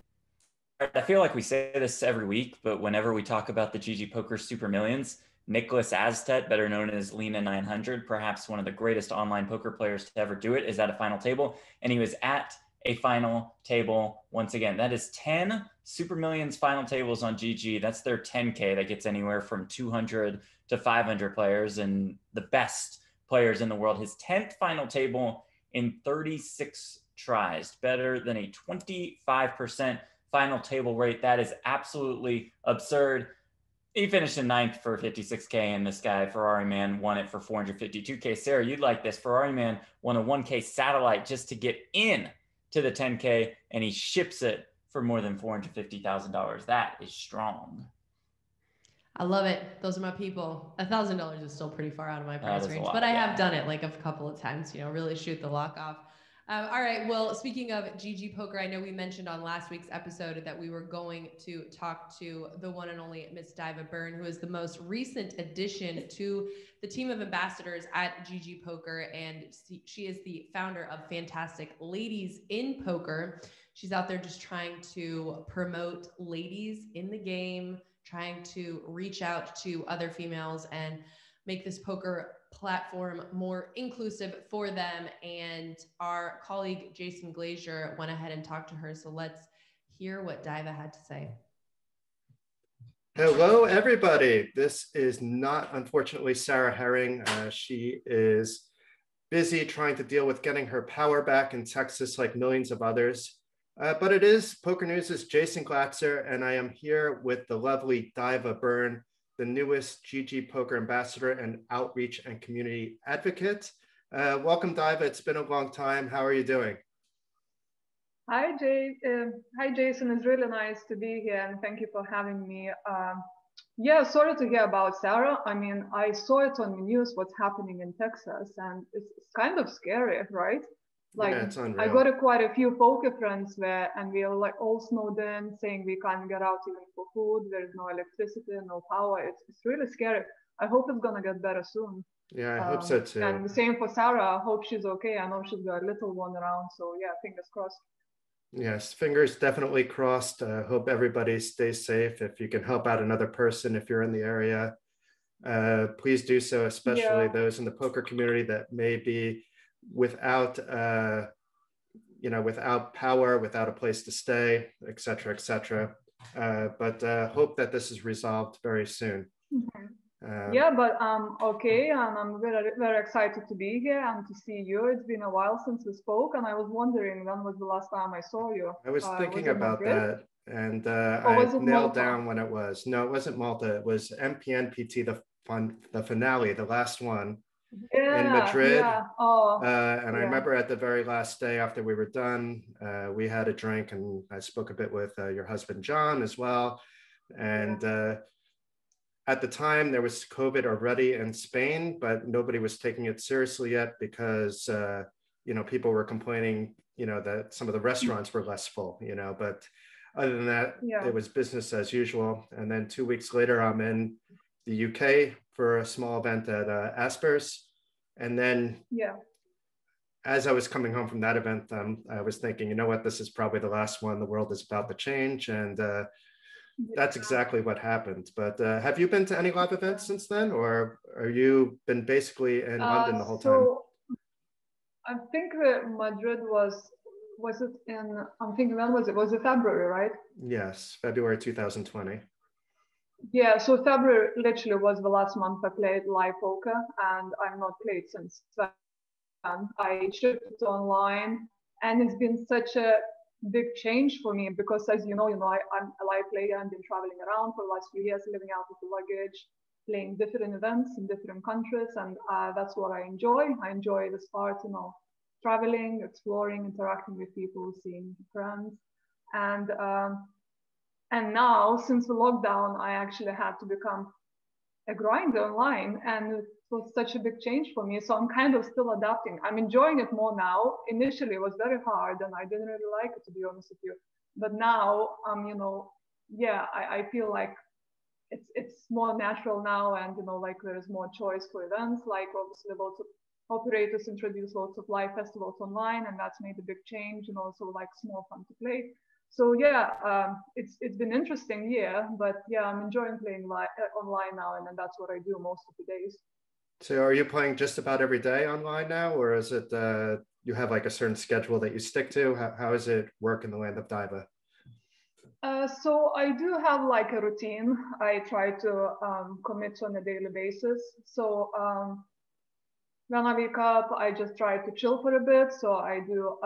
I feel like we say this every week, but whenever we talk about the GGpoker Super Millions, Niklas Astedt, better known as Lena 900, perhaps one of the greatest online poker players to ever do it, is at a final table. And he was at a final table once again. That is 10 Super Millions final tables on GG. That's their 10K. That gets anywhere from 200 to 500 players and the best players in the world. His 10th final table in 36 tries, better than a 25% final table rate. That is absolutely absurd. He finished in 9th for 56K, and this guy, Ferrari Man, won it for 452K. Sarah, you'd like this. Ferrari Man won a 1K satellite just to get in to the 10K, and he ships it for more than $450,000. That is strong. I love it. Those are my people. $1,000 is still pretty far out of my price range, but I have done it like a couple of times, you know, really shoot the lock off. All right. Well, speaking of GGpoker, I know we mentioned on last week's episode that we were going to talk to the one and only Miss Daiva Byrne, who is the most recent addition to the team of ambassadors at GGpoker. And she is the founder of Fantastic Ladies in Poker. She's out there just trying to promote ladies in the game, trying to reach out to other females and make this poker platform more inclusive for them. And our colleague Jason Glazier went ahead and talked to her. So let's hear what Daiva had to say. Hello, everybody. This is not, unfortunately, Sarah Herring. She is busy trying to deal with getting her power back in Texas like millions of others. But it is PokerNews' Jason Glazier, and I am here with the lovely Daiva Byrne, the newest GGpoker ambassador and outreach and community advocate. Welcome, Daiva. It's been a long time. How are you doing? Hi, hi, Jason. It's really nice to be here, and thank you for having me. Yeah, sorry to hear about Sarah. I mean, I saw it on the news, what's happening in Texas, and it's kind of scary, right? Like, yeah, it's unreal. I got quite a few poker friends there, and we are like all snowed in, saying we can't get out even for food. There's no electricity, no power. It's really scary. I hope it's gonna get better soon. Yeah, I hope so too. And the same for Sarah. I hope she's okay. I know she's got a little one around, so yeah, fingers crossed. Yes, fingers definitely crossed. Hope everybody stays safe. If you can help out another person, if you're in the area, please do so, especially those in the poker community that may be without, without power, without a place to stay, et cetera, et cetera. But hope that this is resolved very soon. Mm-hmm. Yeah, but okay, and I'm very, very excited to be here and to see you. It's been a while since we spoke, and I was wondering when was the last time I saw you. I was thinking about that, and I nailed down when it was. No, it wasn't Malta. It was MPNPT, the finale, the last one. In Madrid. Yeah. And I remember at the very last day after we were done, we had a drink, and I spoke a bit with your husband, John, as well. And at the time, there was COVID already in Spain, but nobody was taking it seriously yet because, people were complaining, that some of the restaurants were less full, but other than that, it was business as usual. And then 2 weeks later, I'm in the UK for a small event at Aspers. And then as I was coming home from that event, I was thinking, you know what, this is probably the last one. The world is about to change. And that's exactly what happened. But have you been to any live events since then, or are you been basically in London the whole time? I think Madrid was it in, I'm thinking when was it? Was it February, right? Yes, February 2020. Yeah, so February literally was the last month I played live poker, and I've not played since then. I shifted online, and it's been such a big change for me because, as you know, I'm a live player and been traveling around for the last few years, living out of the luggage, playing different events in different countries, and that's what I enjoy. I enjoy this part, traveling, exploring, interacting with people, seeing friends, and now, since the lockdown, I actually had to become a grinder online, and it was such a big change for me. So I'm kind of still adapting. I'm enjoying it more now. Initially, it was very hard, and I didn't really like it, to be honest with you. But now, I feel like it's more natural now, and like there is more choice for events. Like obviously, lots of operators introduce lots of live festivals online, and that's made a big change. So like it's more fun to play. So yeah, it's been an interesting year, but yeah, I'm enjoying playing online now, and that's what I do most of the days. So are you playing just about every day online now, or is it you have like a certain schedule that you stick to? How does it work in the land of Daiva? So I do have like a routine. I try to commit to on a daily basis. So when I wake up, I just try to chill for a bit. So I do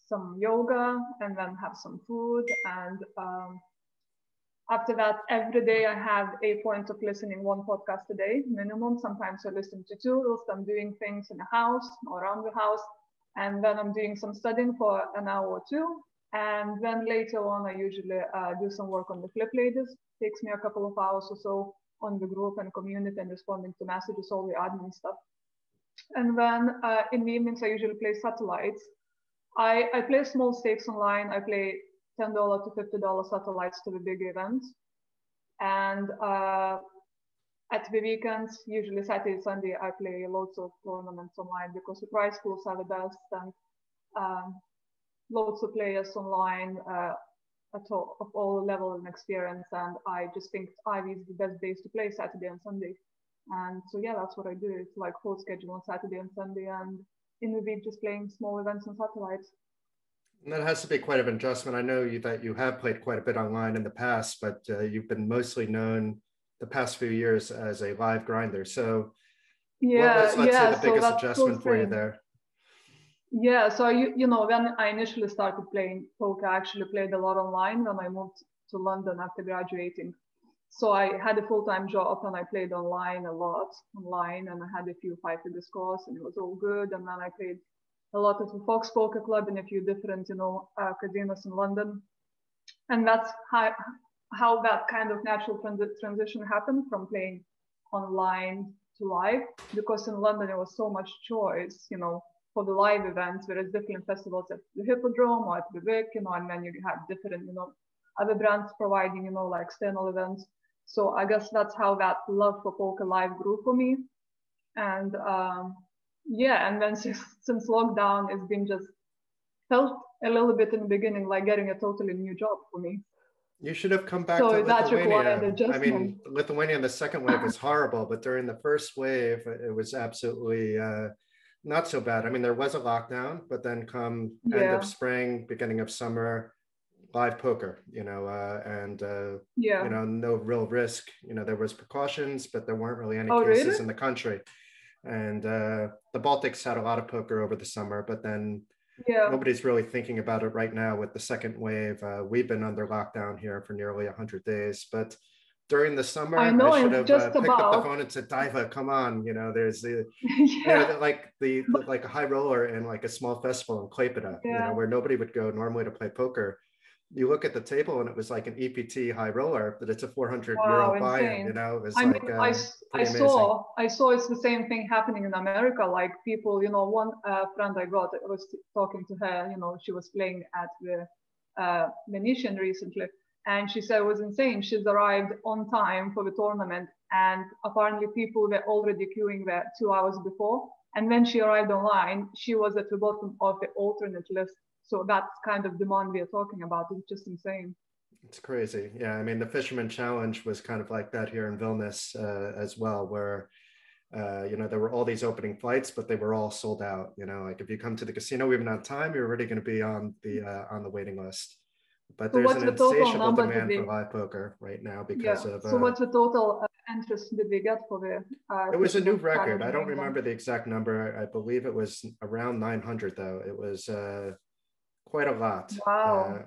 some yoga and then have some food, and after that, every day I have a point of listening one podcast a day minimum. Sometimes I listen to two whilst I'm doing things in the house or around the house, and then I'm doing some studying for an hour or two, and then later on I usually do some work on the flip ladies. Takes me a couple of hours or so on the group and community and responding to messages, all the admin stuff. And then in the evenings I usually play satellites. I play small stakes online. I play $10 to $50 satellites to the big events. And at the weekends, usually Saturday, Sunday, I play lots of tournaments online because the prize pools are the best, and lots of players online of all level and experience. And I just think Ivy is the best days to play, Saturday and Sunday. And so yeah, that's what I do. It's like full schedule on Saturday and Sunday, and in the week just playing small events and satellites. And that has to be quite an adjustment. I know that you have played quite a bit online in the past, but you've been mostly known the past few years as a live grinder. So yeah, what was, let's say, the biggest adjustment for you there? Yeah, so when I initially started playing poker, I actually played a lot online when I moved to London after graduating. So I had a full-time job and I played online a lot online, and I had a few 5-figure scores and it was all good. And then I played a lot at the Fox Poker Club in a few different, casinos in London. And that's how that kind of natural transition happened from playing online to live, because in London there was so much choice, for the live events, whereas different festivals at the Hippodrome or at the Vic, and then you have different, other brands providing, like external events. So I guess that's how that love for poker live grew for me. And and then since lockdown, it's been just felt a little bit in the beginning like getting a totally new job for me. You should have come back to Lithuania. I mean, Lithuania in the second wave was horrible, but during the first wave, it was absolutely not so bad. I mean, there was a lockdown, but then come end of spring, beginning of summer, live poker, no real risk. There was precautions, but there weren't really any cases in the country. And the Baltics had a lot of poker over the summer, but then nobody's really thinking about it right now with the second wave. We've been under lockdown here for nearly 100 days, but during the summer, I should have picked up the phone and said, Daiva, come on, there's the, like a high roller in like a small festival in Klaipeda, where nobody would go normally to play poker. You look at the table and it was like an EPT high roller, but it's a 400 euro buy-in, it was I saw it's the same thing happening in America. Like people, one friend I got, I was talking to her, she was playing at the Venetian recently, and she said it was insane. She's arrived on time for the tournament, and apparently people were already queuing there 2 hours before. And when she arrived online, she was at the bottom of the alternate list. So that's kind of demand we are talking about. It's just insane. It's crazy. Yeah, I mean, the Fisherman Challenge was kind of like that here in Vilnius as well, where you know, there were all these opening flights, but they were all sold out. You know, like if you come to the casino even on time, you're already going to be on the waiting list. But So there's what's an the total insatiable number demand for live poker right now because of. So what's the total interest did we get for the? It was a new record. Challenge I don't in England? remember the exact number. I believe it was around 900, though. It was quite a lot. Wow.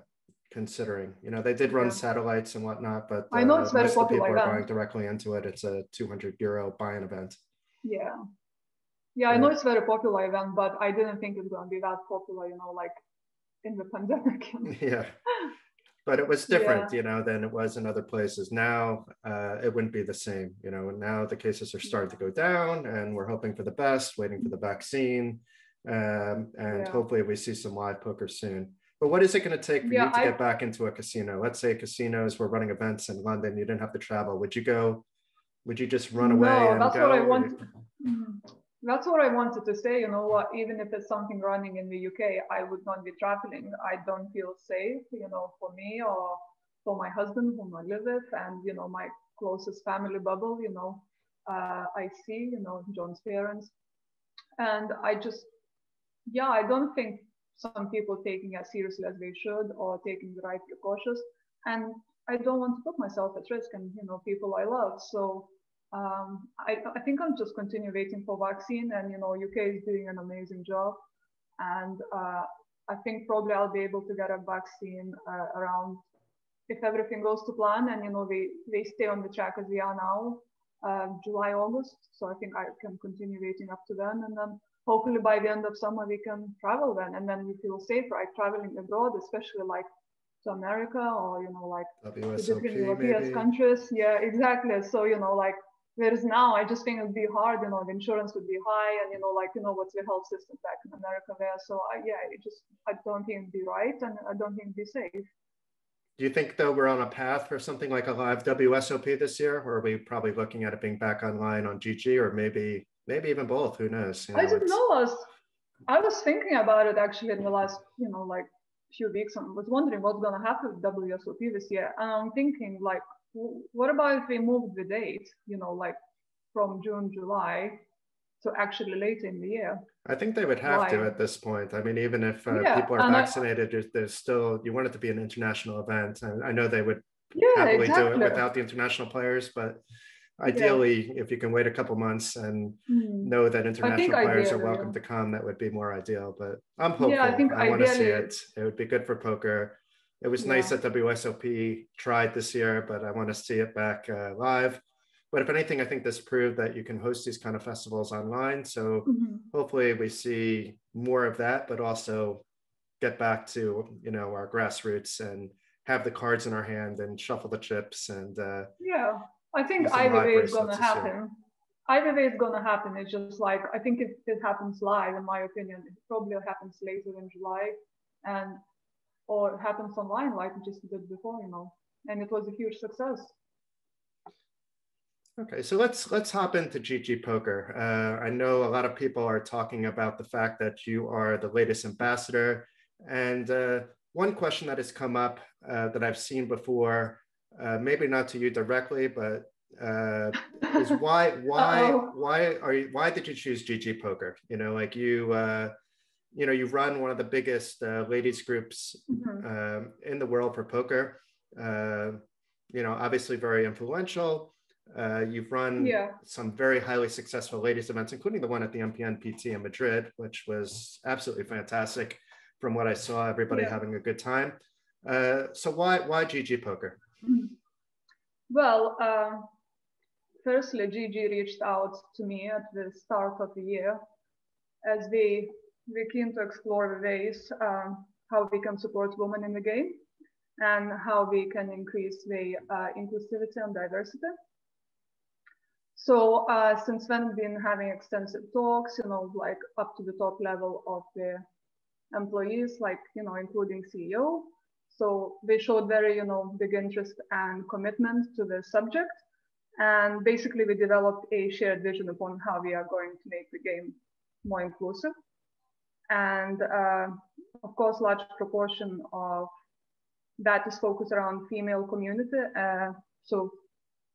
Considering, you know, they did run satellites and whatnot, but I know it's very most of the people popular are event. going directly into it. It's a 200 euro buy-in event. Yeah. Yeah, I know it's a very popular event, but I didn't think it's going to be that popular, you know, like in the pandemic. Yeah. But it was different, you know, than it was in other places. Now it wouldn't be the same, you know, and now the cases are starting to go down and we're hoping for the best, waiting for the vaccine. And hopefully we see some live poker soon. But what is it going to take for you to get back into a casino? Let's say casinos were running events in London, you didn't have to travel. Would you go, would you just run away and that's go? What I want. That's what I wanted to say, you know what, even if it's something running in the UK, I would not be traveling. I don't feel safe, you know, for me or for my husband whom I live with and, you know, my closest family bubble, you know, I see, you know, John's parents. And I just, yeah, I don't think some people taking it as seriously as they should or taking the right precautions. And I don't want to put myself at risk and, you know, people I love. So I think I'll just continue waiting for vaccine and, you know, UK is doing an amazing job. And I think probably I'll be able to get a vaccine around, if everything goes to plan and, you know, they stay on the track as we are now, July, August. So I think I can continue waiting up to then. And then hopefully by the end of summer, we can travel then. And then we feel safe, right? Traveling abroad, especially like to America or, you know, like WSOP, the different European countries. Yeah, exactly. So, you know, like, whereas now I just think it'd be hard, you know, the insurance would be high and, you know, like, you know, what's the health system back in America there. So I don't think it'd be right and I don't think it'd be safe. Do you think though we're on a path for something like a live WSOP this year, or are we probably looking at it being back online on GG, or maybe even both? Who knows? You know, I don't know. I was thinking about it actually in the last, you know, like few weeks. I was wondering what's going to happen with WSOP this year, and I'm thinking like, what about if we moved the date, you know, like from June, July to actually later in the year? I think they would have to at this point. I mean, even if people are vaccinated, there's still, you want it to be an international event. And I know they would happily do it without the international players, but ideally, if you can wait a couple months and know that international players are welcome to come, that would be more ideal. But I'm hopeful. Yeah, I want to see it. It would be good for poker. It was nice that WSOP tried this year, but I want to see it back live. But if anything, I think this proved that you can host these kind of festivals online. So hopefully we see more of that, but also get back to, you know, our grassroots and have the cards in our hand and shuffle the chips. And I think either way is going to happen. Either way is going to happen. It's just like, I think if it happens live, in my opinion, it probably happens later in July or it happens online like just a bit before, you know, and it was a huge success. Okay, so let's hop into GGpoker. I know a lot of people are talking about the fact that you are the latest ambassador, and one question that has come up that I've seen before, maybe not to you directly, but is why did you choose GGpoker? You know, like you run one of the biggest ladies groups in the world for poker. You know, obviously very influential. You've run some very highly successful ladies events, including the one at the MPNPT in Madrid, which was absolutely fantastic from what I saw, everybody having a good time. So why GGpoker? Well, firstly, GG reached out to me at the start of the year as we're keen to explore the ways how we can support women in the game and how we can increase the inclusivity and diversity. So since then, we've been having extensive talks, you know, like up to the top level of the employees, like, you know, including CEO. So they showed very, you know, big interest and commitment to the subject. And basically, we developed a shared vision upon how we are going to make the game more inclusive. And of course, large proportion of that is focused around female community. So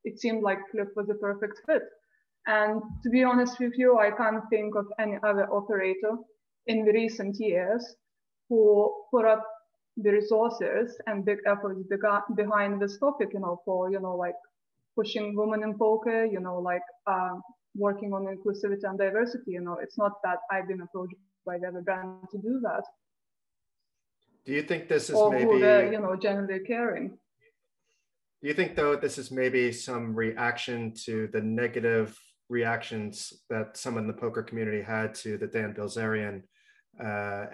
it seemed like Flip was a perfect fit. And to be honest with you, I can't think of any other operator in the recent years who put up the resources and big efforts behind this topic, for, like pushing women in poker, like working on inclusivity and diversity. It's not that I've been approached by the other brand to do that. Do you think this is or maybe, who they're, generally caring? Do you think, though, this is maybe some reaction to the negative reactions that some in the poker community had to the Dan Bilzerian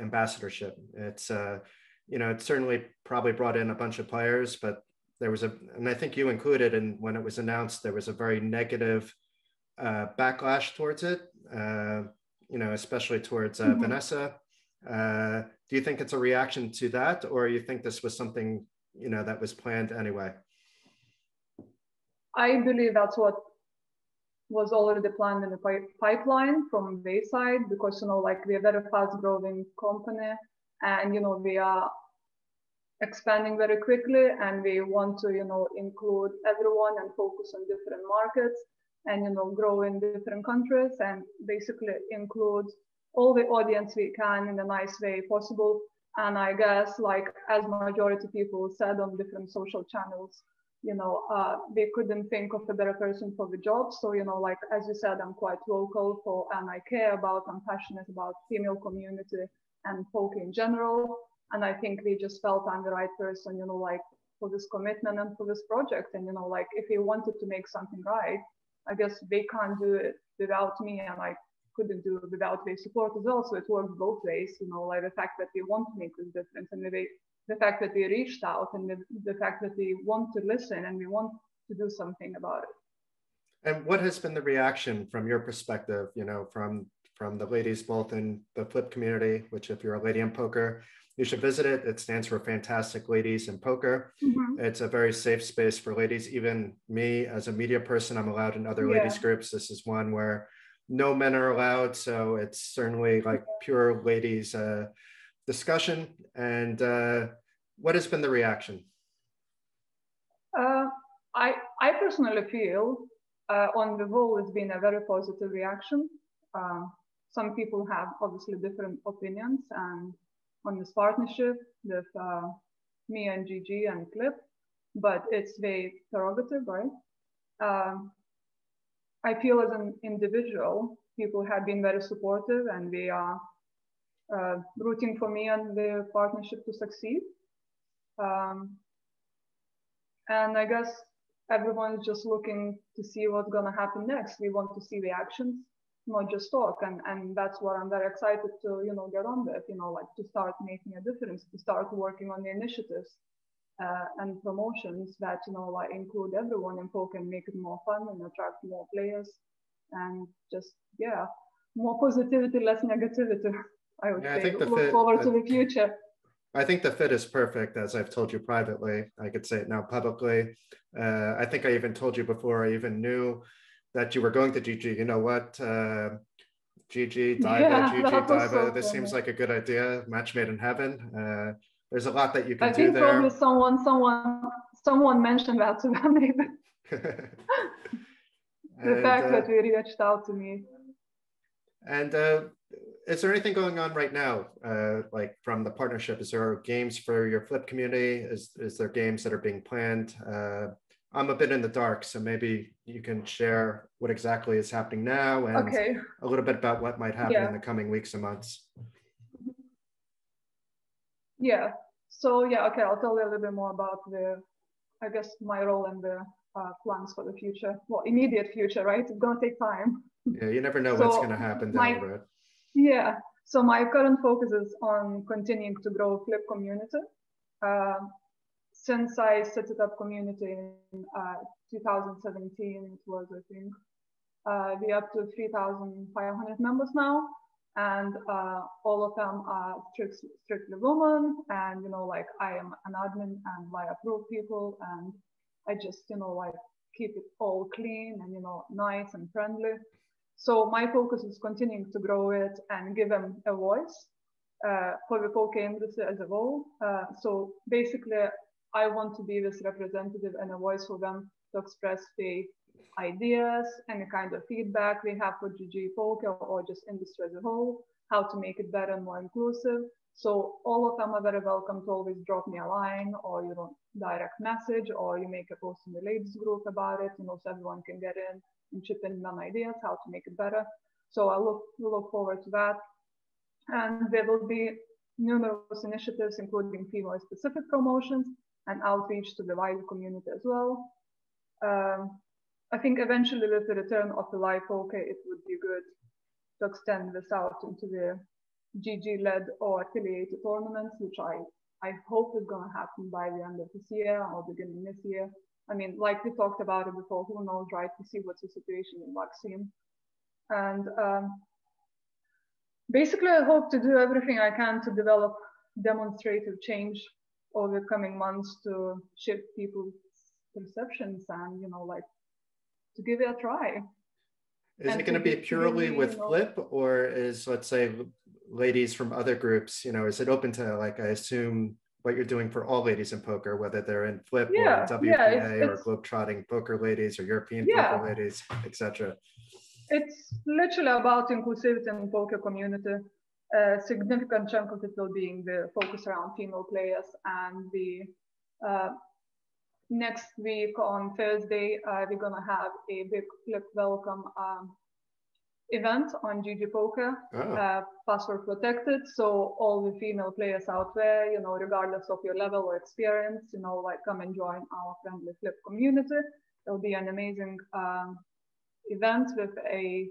ambassadorship? It's, it certainly probably brought in a bunch of players, but there was and I think you included, and when it was announced, there was a very negative backlash towards it, especially towards Vanessa. Do you think it's a reaction to that, or you think this was something, that was planned anyway? I believe that's what was already planned in the pipeline from their side, because, we're a very fast growing company, and, we are expanding very quickly, and we want to, include everyone and focus on different markets and, grow in different countries and basically include all the audience we can in a nice way possible. And I guess, as majority people said on different social channels, they couldn't think of a better person for the job. So, as you said, I'm quite local and I care about, I'm passionate about female community and poker in general. And I think we just felt I'm the right person, for this commitment and for this project. And, if we wanted to make something right, I guess they can't do it without me, and I couldn't do it without their support as well. So it works both ways, the fact that we want to make this difference, and the fact that we reached out, and the fact that we want to listen and we want to do something about it. And what has been the reaction from your perspective, from the ladies both in the Flip community, which if you're a lady in poker, you should visit it. It stands for Fantastic Ladies in Poker. Mm-hmm. It's a very safe space for ladies. Even me as a media person, I'm allowed in other ladies groups. This is one where no men are allowed. So it's certainly pure ladies discussion. And what has been the reaction? I personally feel on the whole, it's been a very positive reaction. Some people have obviously different opinions and on this partnership with me and GG and Clip, but it's their prerogative, right? I feel as an individual, people have been very supportive, and they are rooting for me and the partnership to succeed. And I guess everyone's just looking to see what's gonna happen next. We want to see the actions, not just talk, and that's what I'm very excited to get on with, to start making a difference, to start working on the initiatives and promotions that include everyone in poker and make it more fun and attract more players, and just more positivity, less negativity. I would say. Look forward to the future. I think the fit is perfect, as I've told you privately. I could say it now publicly. I think I even told you before I even knew that you were going to GG. You know what? GG, Daiva, Daiva. This seems like a good idea. Match made in heaven. There's a lot that you can do there. I think probably someone mentioned that to them maybe. The fact that we reached out to me. And is there anything going on right now, from the partnership? Is there games for your Flip community? Is there games that are being planned? I'm a bit in the dark, so maybe you can share what exactly is happening now and a little bit about what might happen in the coming weeks and months. Yeah. So I'll tell you a little bit more about my role and the plans for the future. Well, immediate future, right? It's gonna take time. Yeah, you never know what's gonna happen down the road. Yeah. So my current focus is on continuing to grow Flip community. Since I set it up community in 2017, it was, I think, we're up to 3,500 members now, and all of them are strictly women, and I am an admin and I approve people, and I just keep it all clean and nice and friendly. So my focus is continuing to grow it and give them a voice for the poker industry as a whole. So basically, I want to be this representative and a voice for them to express their ideas, any kind of feedback they have for GGpoker or just industry as a whole, how to make it better and more inclusive. So all of them are very welcome to always drop me a line, or direct message, or you make a post in the ladies group about it, so everyone can get in and chip in on ideas how to make it better. So I look forward to that. And there will be numerous initiatives, including female-specific promotions and outreach to the wider community as well. I think eventually with the return of the live poker, it would be good to extend this out into the GG-led or affiliated tournaments, which I hope is going to happen by the end of this year or beginning this year. I mean, like we talked about it before, who knows, right? We see what's the situation in vaccine. And basically, I hope to do everything I can to develop demonstrative change over the coming months to shift people's perceptions and, to give it a try. Is it going to be purely with Flip, or is, let's say, ladies from other groups, is it open to, like, I assume, what you're doing for all ladies in poker, whether they're in Flip or in WPA or globetrotting poker ladies or European poker ladies, etc.? It's literally about inclusivity in the poker community. A significant chunk of it will be the focus around female players, and the next week on Thursday, we're going to have a big Flip welcome event on GGpoker, password protected. So all the female players out there, regardless of your level or experience, come and join our friendly Flip community. It'll be an amazing event with a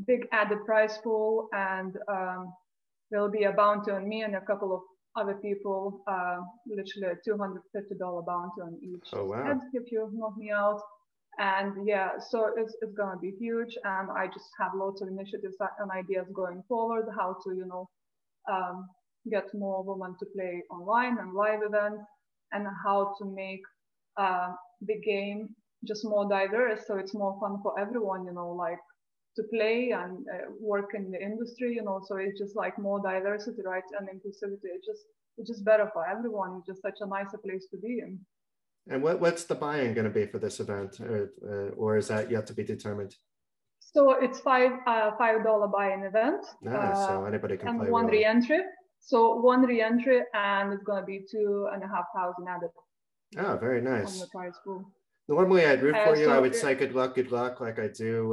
big added prize pool, and there'll be a bounty on me and a couple of other people, literally a $250 bounty on each head if you knock me out. And so it's gonna be huge, and I just have lots of initiatives and ideas going forward, how to get more women to play online and live events, and how to make the game just more diverse, so it's more fun for everyone, to play and work in the industry, so it's just like more diversity, right, and inclusivity. It's just better for everyone. It's just such a nicer place to be in. And what's the buy-in going to be for this event, or is that yet to be determined? So it's $5 buy-in event. So anybody can play. And one re-entry. So one re-entry, and it's going to be 2,500 added. Oh, very nice. On the prize pool. Normally I'd root for you. I would say good luck, like I do,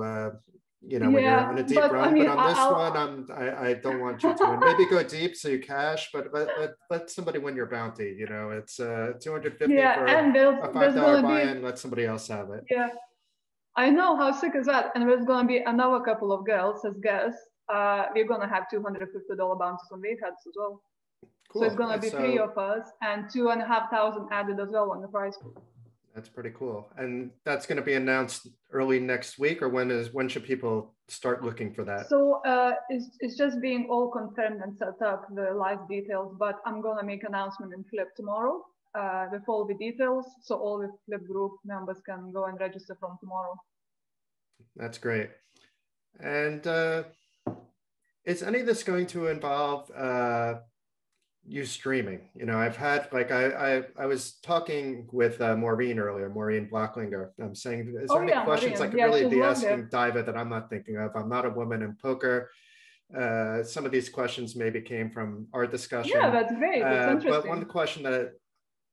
when you're in a deep run. But on this one, I don't want you to win. Maybe go deep so you cash, but let somebody win your bounty. It's $250 for a $5 buy-in. Let somebody else have it. Yeah, I know, how sick is that? And there's going to be another couple of girls as guests. We're going to have $250 bounties on their heads as well. Cool. So it's going to be 3 of us, and 2,500 added as well on the prize pool. That's pretty cool. And that's going to be announced early next week, or when should people start looking for that? So it's just being all confirmed and set up, the live details, but I'm going to make an announcement in Flip tomorrow with all the details, so all the Flip group members can go and register from tomorrow. That's great. And is any of this going to involve you streaming? I've had, like, I was talking with Maureen earlier, Maureen Blocklinger. I'm saying, is there any questions I could really be asking Daiva that I'm not thinking of? I'm not a woman in poker. Some of these questions maybe came from our discussion. Yeah, that's great. That's interesting. But one question that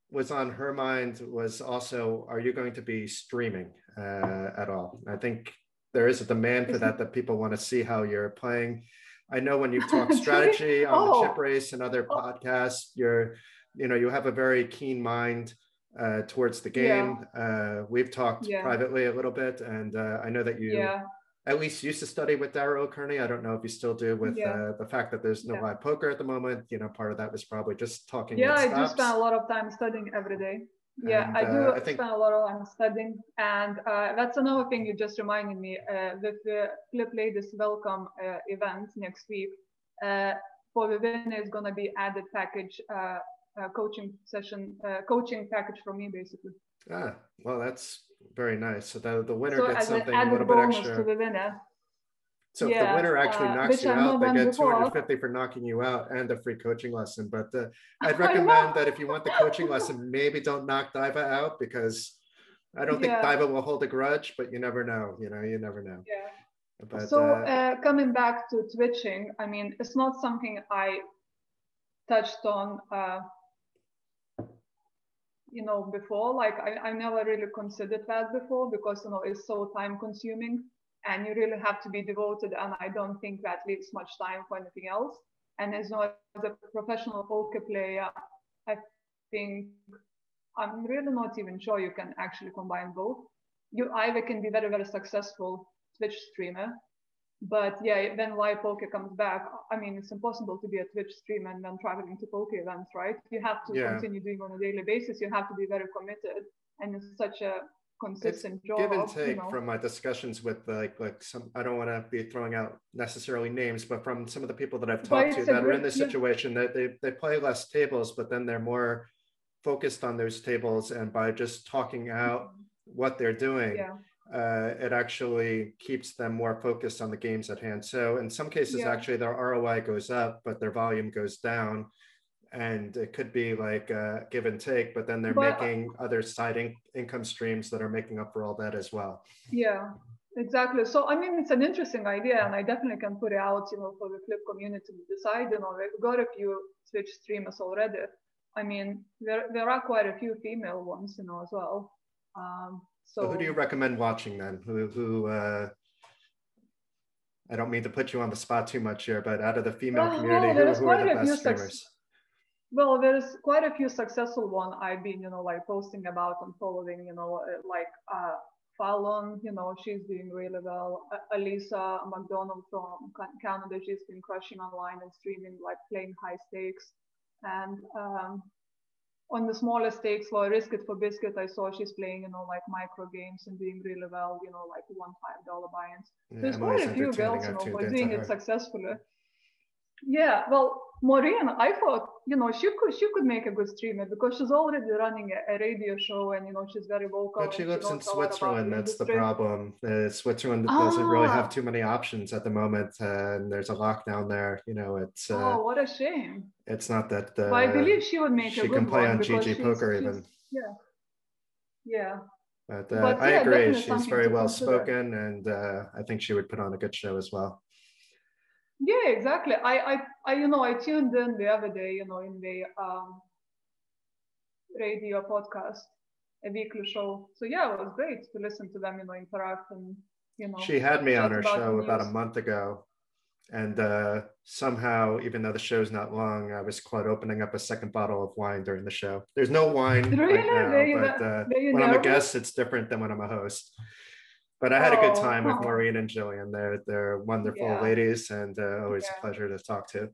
was on her mind was also, are you going to be streaming at all? I think there is a demand for that people want to see how you're playing. I know when you've talked strategy on the Chip Race and other podcasts, you have a very keen mind towards the game. We've talked privately a little bit, and I know that you at least used to study with Darryl Kearney. I don't know if you still do, with the fact that there's no live poker at the moment. Part of that was probably just talking. I do spend a lot of time studying every day. Yeah, and, I spend a lot of time studying, and that's another thing you just reminded me. With the Flip Ladies Welcome event next week, for the winner is going to be added package, coaching package from me, basically. Well, that's very nice. So the winner gets something a little bit extra. To the winner. So if the winner actually knocks you out, they get $250 for knocking you out and a free coaching lesson. But I'd recommend that if you want the coaching lesson, maybe don't knock Daiva out, because I don't think Daiva will hold a grudge, but you never know, you never know. Yeah. But, so coming back to twitching, I mean, it's not something I touched on, before. Like I never really considered that before, because, it's so time consuming. And you really have to be devoted, and I don't think that leaves much time for anything else. And as a professional poker player, I think I'm really not even sure you can actually combine both. You either can be very, very successful Twitch streamer, but yeah, when live poker comes back, I mean, it's impossible to be a Twitch streamer and then traveling to poker events, right? You have to continue doing on a daily basis. You have to be very committed, and it's such a consistent job. Give and take from my discussions with like some, I don't want to be throwing out necessarily names, but from some of the people that I've talked to that are in this situation, that they play less tables, but then they're more focused on those tables, and by just talking out what they're doing, it actually keeps them more focused on the games at hand. So in some cases, actually their ROI goes up, but their volume goes down. And it could be like give and take, but then they're making other side income streams that are making up for all that as well. Yeah, exactly. So, I mean, it's an interesting idea, and I definitely can put it out, for the Flip community to decide. We've got a few Twitch streamers already. I mean, there are quite a few female ones, as well. So who do you recommend watching then? Who I don't mean to put you on the spot too much here, but out of the female community, who are the best streamers? Well, there's quite a few successful ones I've been, like posting about and following, like Fallon, she's doing really well. Elisa McDonald from Canada, she's been crushing online and streaming, like playing high stakes. And on the smaller stakes, for Risk It for Biscuit, I saw she's playing, like micro games and doing really well, like $1 $5 buy-ins. Yeah, there's quite a few girls, who are doing it successfully. Yeah, well, Maureen, I thought, she could make a good streamer, because she's already running a radio show, and, she's very vocal. But she lives in Switzerland, that's the problem. Switzerland doesn't really have too many options at the moment, and there's a lockdown there. It's oh, what a shame. It's not that but I believe she would make a good one. She can play on GGpoker even. Yeah. But I agree, she's very well spoken, and I think she would put on a good show as well. Yeah, exactly. I tuned in the other day, in the radio podcast, a weekly show. So yeah, it was great to listen to them, interact and, She had me on her show about a month ago, and somehow, even though the show's not long, I was caught opening up a second bottle of wine during the show. There's no wine right now, but when I'm a guest, it's different than when I'm a host. But I had a good time with Maureen and Jillian. They're wonderful ladies, and always a pleasure to talk to.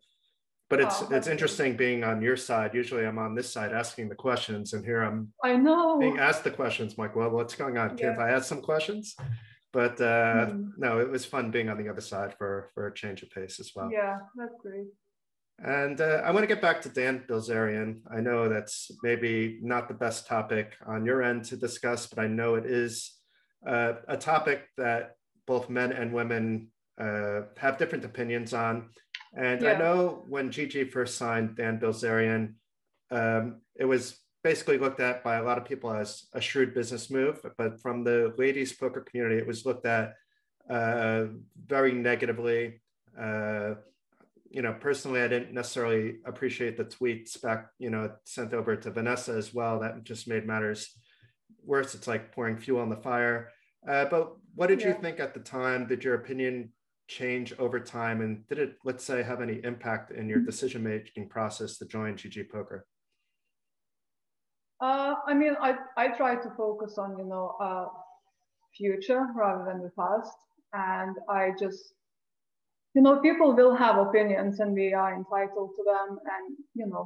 But it's interesting being on your side. Usually I'm on this side asking the questions, and here I'm being asked the questions. I'm like, well, what's going on? Can't I ask some questions? But no, it was fun being on the other side for a change of pace as well. Yeah, that's great. And I want to get back to Dan Bilzerian. I know that's maybe not the best topic on your end to discuss, but I know it is a topic that both men and women have different opinions on. And I know when GG first signed Dan Bilzerian, it was basically looked at by a lot of people as a shrewd business move, but from the ladies poker community, it was looked at very negatively. Personally, I didn't necessarily appreciate the tweets back, sent over to Vanessa as well. That just made matters worse. It's like pouring fuel on the fire. But what did you think at the time? Did your opinion change over time? And did it, let's say, have any impact in your decision-making process to join GGpoker? I mean, I try to focus on, future rather than the past. And I just, people will have opinions and we are entitled to them, and,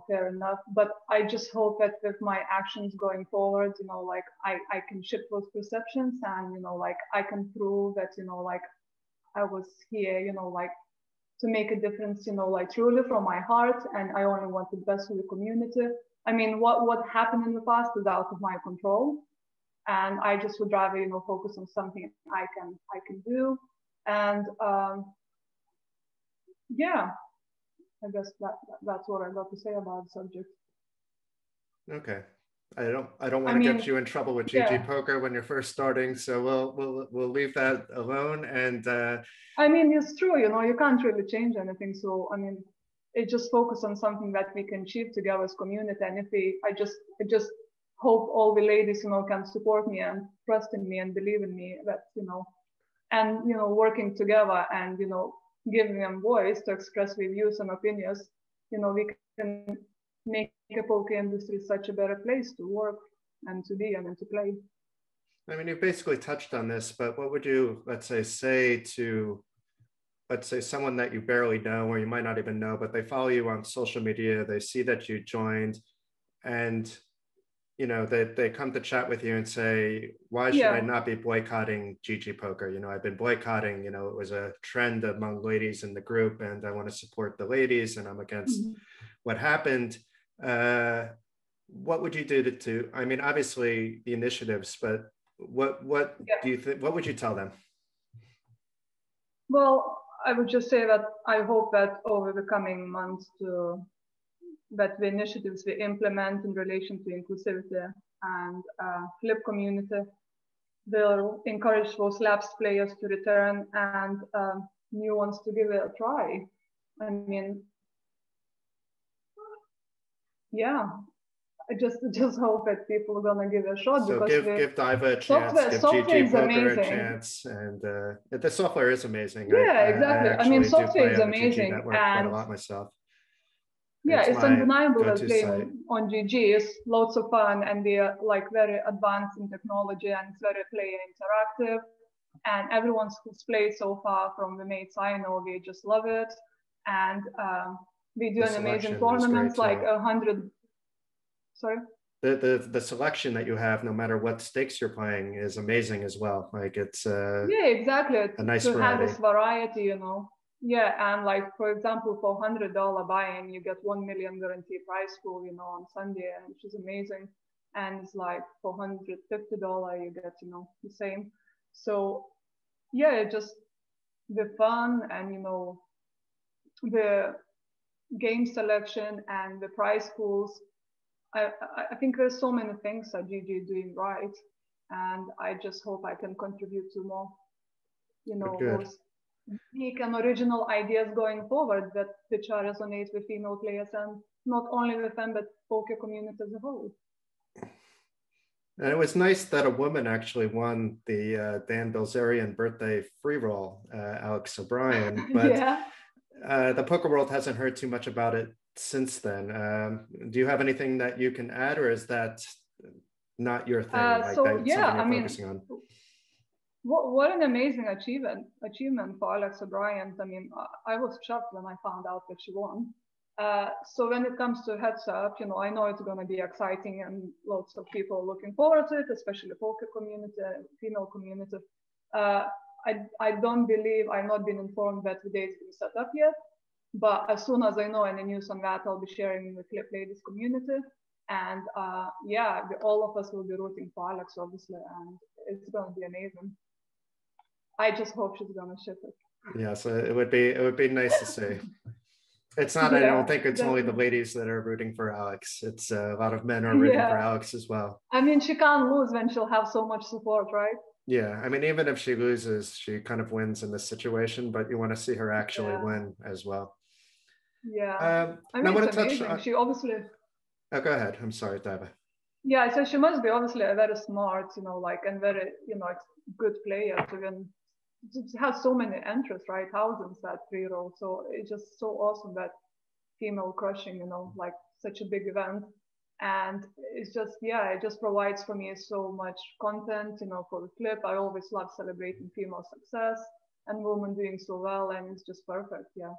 fair enough. But I just hope that with my actions going forward, I can shift those perceptions, and, I can prove that, I was here, to make a difference, truly from my heart. And I only want the best for the community. I mean, what happened in the past is out of my control. And I just would rather, focus on something I can do. And yeah, I guess that's what I got to say about the subject. Okay. I don't want to get you in trouble with GGpoker when you're first starting, so we'll leave that alone. And I mean, it's true, you know, you can't really change anything. So I mean, it just focus on something that we can achieve together as community. And I just hope all the ladies, you know, can support me and trust in me and believe in me, that, you know, and, you know, working together and, you know, giving them voice to express their views and opinions, you know, we can make a poker industry such a better place to work and to be and to play. I mean, you've basically touched on this, but what would you, let's say to, let's say someone that you barely know, or you might not even know, but they follow you on social media, they see that you joined, and, you know, they come to chat with you and say, why should I not be boycotting GGpoker? You know, I've been boycotting, you know, it was a trend among ladies in the group, and I want to support the ladies, and I'm against what happened. What would you do to, I mean, obviously the initiatives, but what do you think, what would you tell them? Well, I would just say that I hope that over the coming months that the initiatives we implement in relation to inclusivity and flip community will encourage those lapsed players to return and new ones to give it a try. I mean, yeah, I just hope that people are gonna give it a shot. So because give Daiva a chance, give GGpoker a chance, and the software is amazing. Yeah, exactly. I mean, software is amazing, and quite a lot myself. Yeah, it's undeniable that playing on GG is lots of fun, and we are like very advanced in technology, and it's very player interactive. And everyone who's played so far from the mates I know, we just love it. And we do an amazing tournaments, like 100. Sorry. The selection that you have, no matter what stakes you're playing, is amazing as well. Like it's yeah, exactly. A nice to variety. Have this variety, you know. Yeah, and like for example, for $100 buy-in, you get 1 million guarantee prize pool, you know, on Sunday, and which is amazing. And it's like for $150, you get, you know, the same. So yeah, it just the fun and, you know, the game selection and the prize pools. I think there's so many things that GG doing right, and I just hope I can contribute to more, you know, those unique and original ideas going forward that which resonate with female players, and not only with them but poker community as a whole. And it was nice that a woman actually won the Dan Bilzerian birthday free roll, Alex O'Brien, but the poker world hasn't heard too much about it since then. Do you have anything that you can add, or is that not your thing? Like so that's yeah, something I you're mean, focusing on? What an amazing achievement for Alex O'Brien. I mean, I was shocked when I found out that she won. So when it comes to heads up, you know, I know it's going to be exciting and lots of people looking forward to it, especially poker community, female community. I don't believe, I've not been informed that the date's been set up yet, but as soon as I know any news on that, I'll be sharing with Flip Ladies community. And yeah, all of us will be rooting for Alex, obviously, and it's going to be amazing. I just hope she's going to ship it. Yeah, so it would be nice to see. It's not, I don't think it's only the ladies that are rooting for Alex. It's a lot of men are rooting for Alex as well. I mean, she can't lose when she'll have so much support, right? Yeah, I mean, even if she loses, she kind of wins in this situation, but you want to see her actually win as well. Yeah. I mean, it's amazing. She obviously... Oh, go ahead. I'm sorry, Daiva. Yeah, so she must be obviously a very smart, you know, like, and very, you know, good player to win. It has so many entries, right? Thousands that free roll. So it's just so awesome that female crushing, you know, like such a big event. And it's just, yeah, it just provides for me so much content, you know, for the flip. I always love celebrating female success and women doing so well, and it's just perfect. Yeah.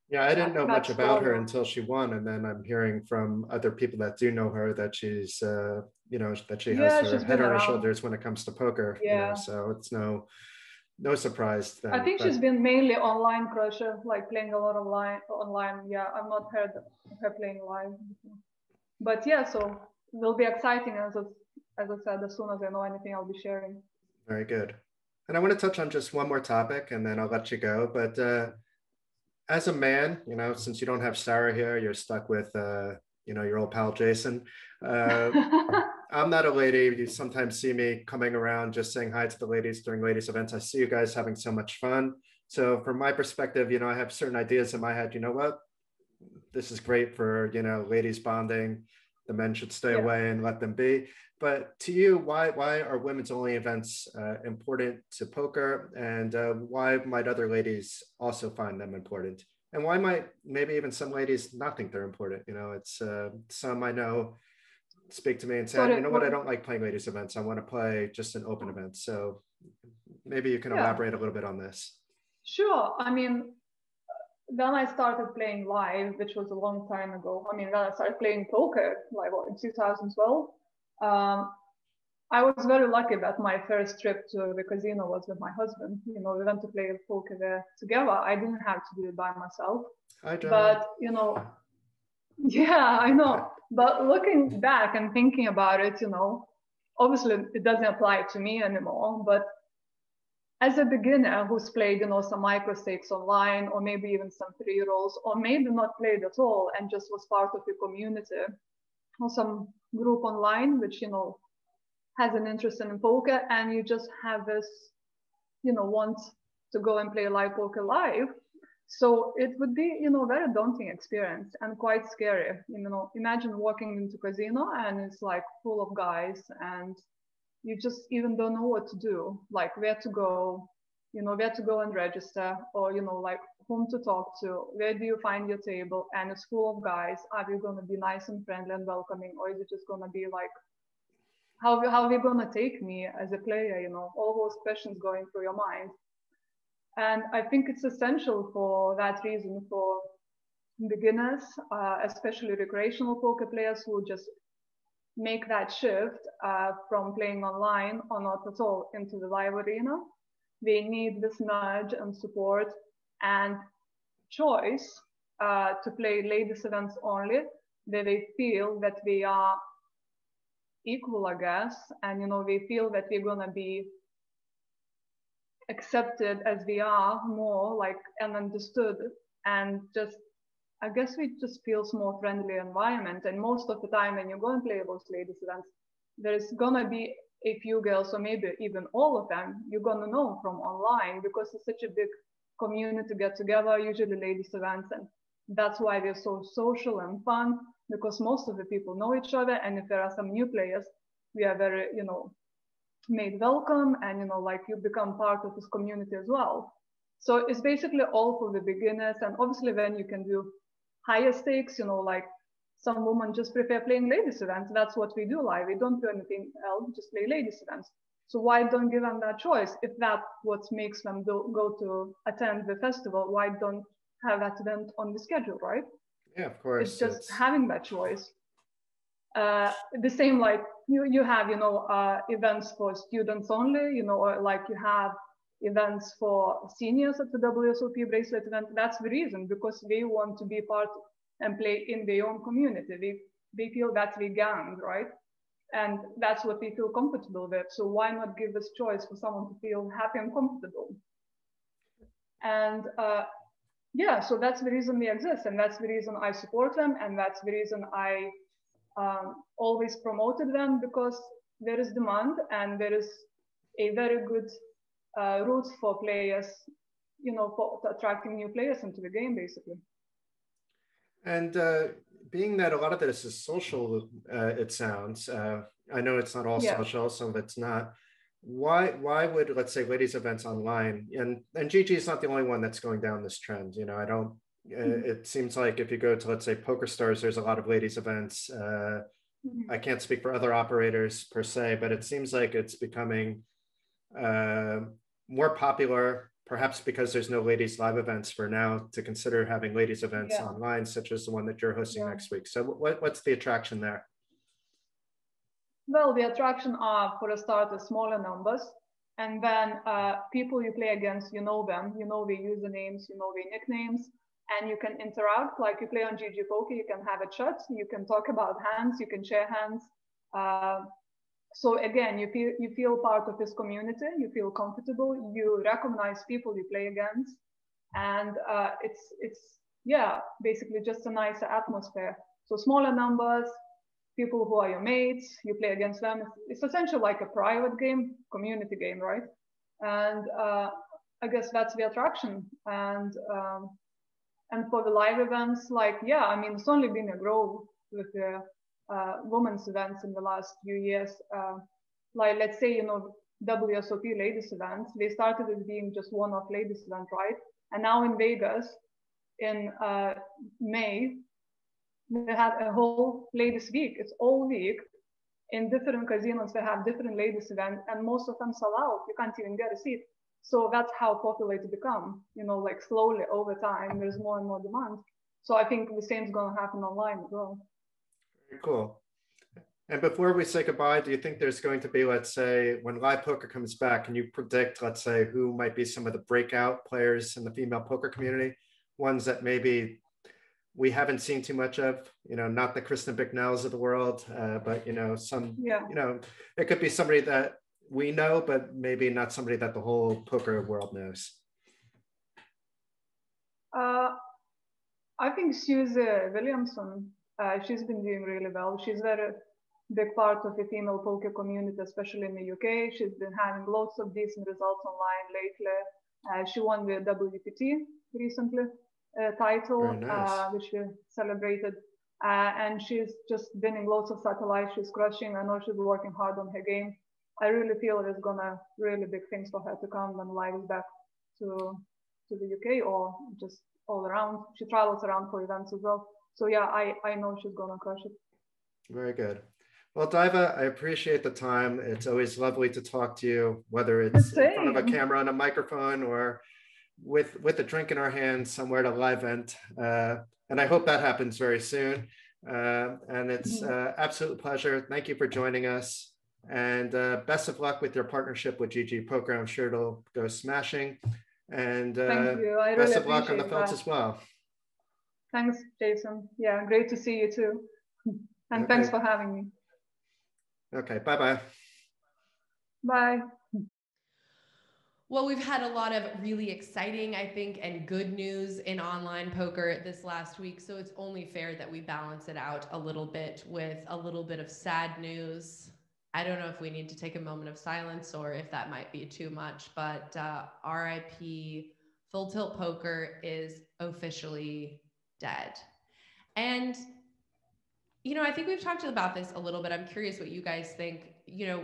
Yeah, I didn't know much about her until she won, and then I'm hearing from other people that do know her that she's, you know, that she has her head on her shoulders when it comes to poker. Yeah. You know, so it's no surprise. Then, I think she's been mainly online crusher, like playing a lot of online. Yeah, I've not heard of her playing live. But yeah, so it'll be exciting as I said. As soon as I know anything, I'll be sharing. Very good. And I want to touch on just one more topic, and then I'll let you go. But as a man, you know, since you don't have Sarah here, you're stuck with, you know, your old pal Jason. I'm not a lady. You sometimes see me coming around just saying hi to the ladies during ladies events. I see you guys having so much fun. So from my perspective, you know, I have certain ideas in my head. You know what? This is great for, you know, ladies bonding. The men should stay away and let them be. But to you, why are women's only events important to poker? And why might other ladies also find them important? And why might maybe even some ladies not think they're important? You know, it's some I know speak to me and say, you know what, I don't like playing ladies events. I want to play just an open event. So maybe you can elaborate a little bit on this. Sure. I mean, then I started playing live, which was a long time ago. I mean, then I started playing poker like in 2012. I was very lucky that my first trip to the casino was with my husband. You know, we went to play poker there together. I didn't have to do it by myself. But, you know, yeah, I know. But looking back and thinking about it, you know, obviously it doesn't apply to me anymore. But as a beginner who's played, you know, some micro stakes online, or maybe even some free rolls, or maybe not played at all and just was part of a community or some group online, which, you know, has an interest in poker, and you just have this, you know, want to go and play live poker live. So it would be, you know, very daunting experience and quite scary. You know, imagine walking into casino and it's like full of guys and you just even don't know what to do, like where to go, you know, where to go and register, or, you know, like whom to talk to, where do you find your table, and it's full of guys. Are you going to be nice and friendly and welcoming, or is it just going to be like, how are they going to take me as a player, you know, all those questions going through your mind. And I think it's essential for that reason for beginners, especially recreational poker players who just make that shift from playing online or not at all into the live arena. They need this nudge and support and choice to play ladies events only, where they feel that they are equal, I guess, and, you know, they feel that they're gonna be accepted as they are more, like, and understood, and just, I guess we just feels more friendly environment. And most of the time when you go and play those ladies events, there's gonna be a few girls, or maybe even all of them, you're gonna know from online, because it's such a big community get together, usually ladies events, and that's why they're so social and fun, because most of the people know each other. And if there are some new players, we are very, you know, made welcome, and, you know, like you become part of this community as well. So it's basically all for the beginners. And obviously then you can do higher stakes, you know, like some women just prefer playing ladies events. That's what we do live. We don't do anything else, just play ladies events. So why don't give them that choice? If that's what makes them go to attend the festival, why don't have that event on the schedule, right? Yeah, of course. It's just having that choice. The same, like you have, you know, events for students only, you know, or like you have events for seniors at the WSOP bracelet event. That's the reason, because they want to be part and play in their own community. They feel that's their gang, right? And that's what they feel comfortable with. So why not give this choice for someone to feel happy and comfortable? And yeah, so that's the reason they exist, and that's the reason I support them, and that's the reason I always promoted them, because there is demand and there is a very good route for players, you know, for attracting new players into the game, basically. And being that a lot of this is social, it sounds, I know it's not all social, some of it's not. Why would, let's say, ladies events online, and GG is not the only one that's going down this trend. You know, I don't, it seems like if you go to, let's say, PokerStars, there's a lot of ladies events. I can't speak for other operators per se, but it seems like it's becoming more popular, perhaps because there's no ladies live events for now, to consider having ladies events online, such as the one that you're hosting next week. So what's the attraction there? Well, the attraction are, for a start, smaller numbers. And then people you play against, you know them, you know their usernames, you know their nicknames, and you can interact. Like you play on GGpoker, you can have a chat, you can talk about hands, you can share hands. So again, you feel part of this community, you feel comfortable, you recognize people you play against. and it's yeah, basically just a nicer atmosphere. So smaller numbers, people who are your mates, you play against them. It's essentially like a private game, community game, right? And I guess that's the attraction. And for the live events, like, yeah, I mean, it's only been a growth with the women's events in the last few years. Like, let's say, you know, WSOP ladies events, they started as being just one-off ladies event, right? And now in Vegas, in May, they had a whole ladies week. It's all week. In different casinos, they have different ladies events, and most of them sell out. You can't even get a seat. So that's how popular it's become. You know, like slowly over time, there's more and more demand. So I think the same is going to happen online as well. Very cool. And before we say goodbye, do you think there's going to be, let's say, when live poker comes back, can you predict, let's say, who might be some of the breakout players in the female poker community? Ones that maybe we haven't seen too much of, you know, not the Kristen Bicknells of the world, but, you know, some, you know, it could be somebody that we know, but maybe not somebody that the whole poker world knows. I think Susie Williamson, she's been doing really well. She's very big part of the female poker community, especially in the UK. She's been having lots of decent results online lately. She won the WPT recently title, nice. Which we celebrated. And she's just winning lots of satellites. She's crushing. I know she's working hard on her game. I really feel there's gonna really big things for her to come when live is back to the UK or just all around. She travels around for events as well. So yeah, I know she's gonna crush it. Very good. Well, Daiva, I appreciate the time. It's always lovely to talk to you, whether it's in front of a camera and a microphone or with a drink in our hands somewhere at a live event. And I hope that happens very soon. And it's absolute pleasure. Thank you for joining us. And best of luck with your partnership with GGpoker. I'm sure it'll go smashing. And thank you. I best really of luck on the felts that. as well. Thanks, Jason. Yeah, great to see you too. And thanks for having me. Okay, bye-bye. Bye. Well, we've had a lot of really exciting, I think, and good news in online poker this last week. So it's only fair that we balance it out a little bit with a little bit of sad news. I don't know if we need to take a moment of silence or if that might be too much, but RIP Full Tilt Poker is officially dead. And, you know, I think we've talked about this a little bit. I'm curious what you guys think. You know,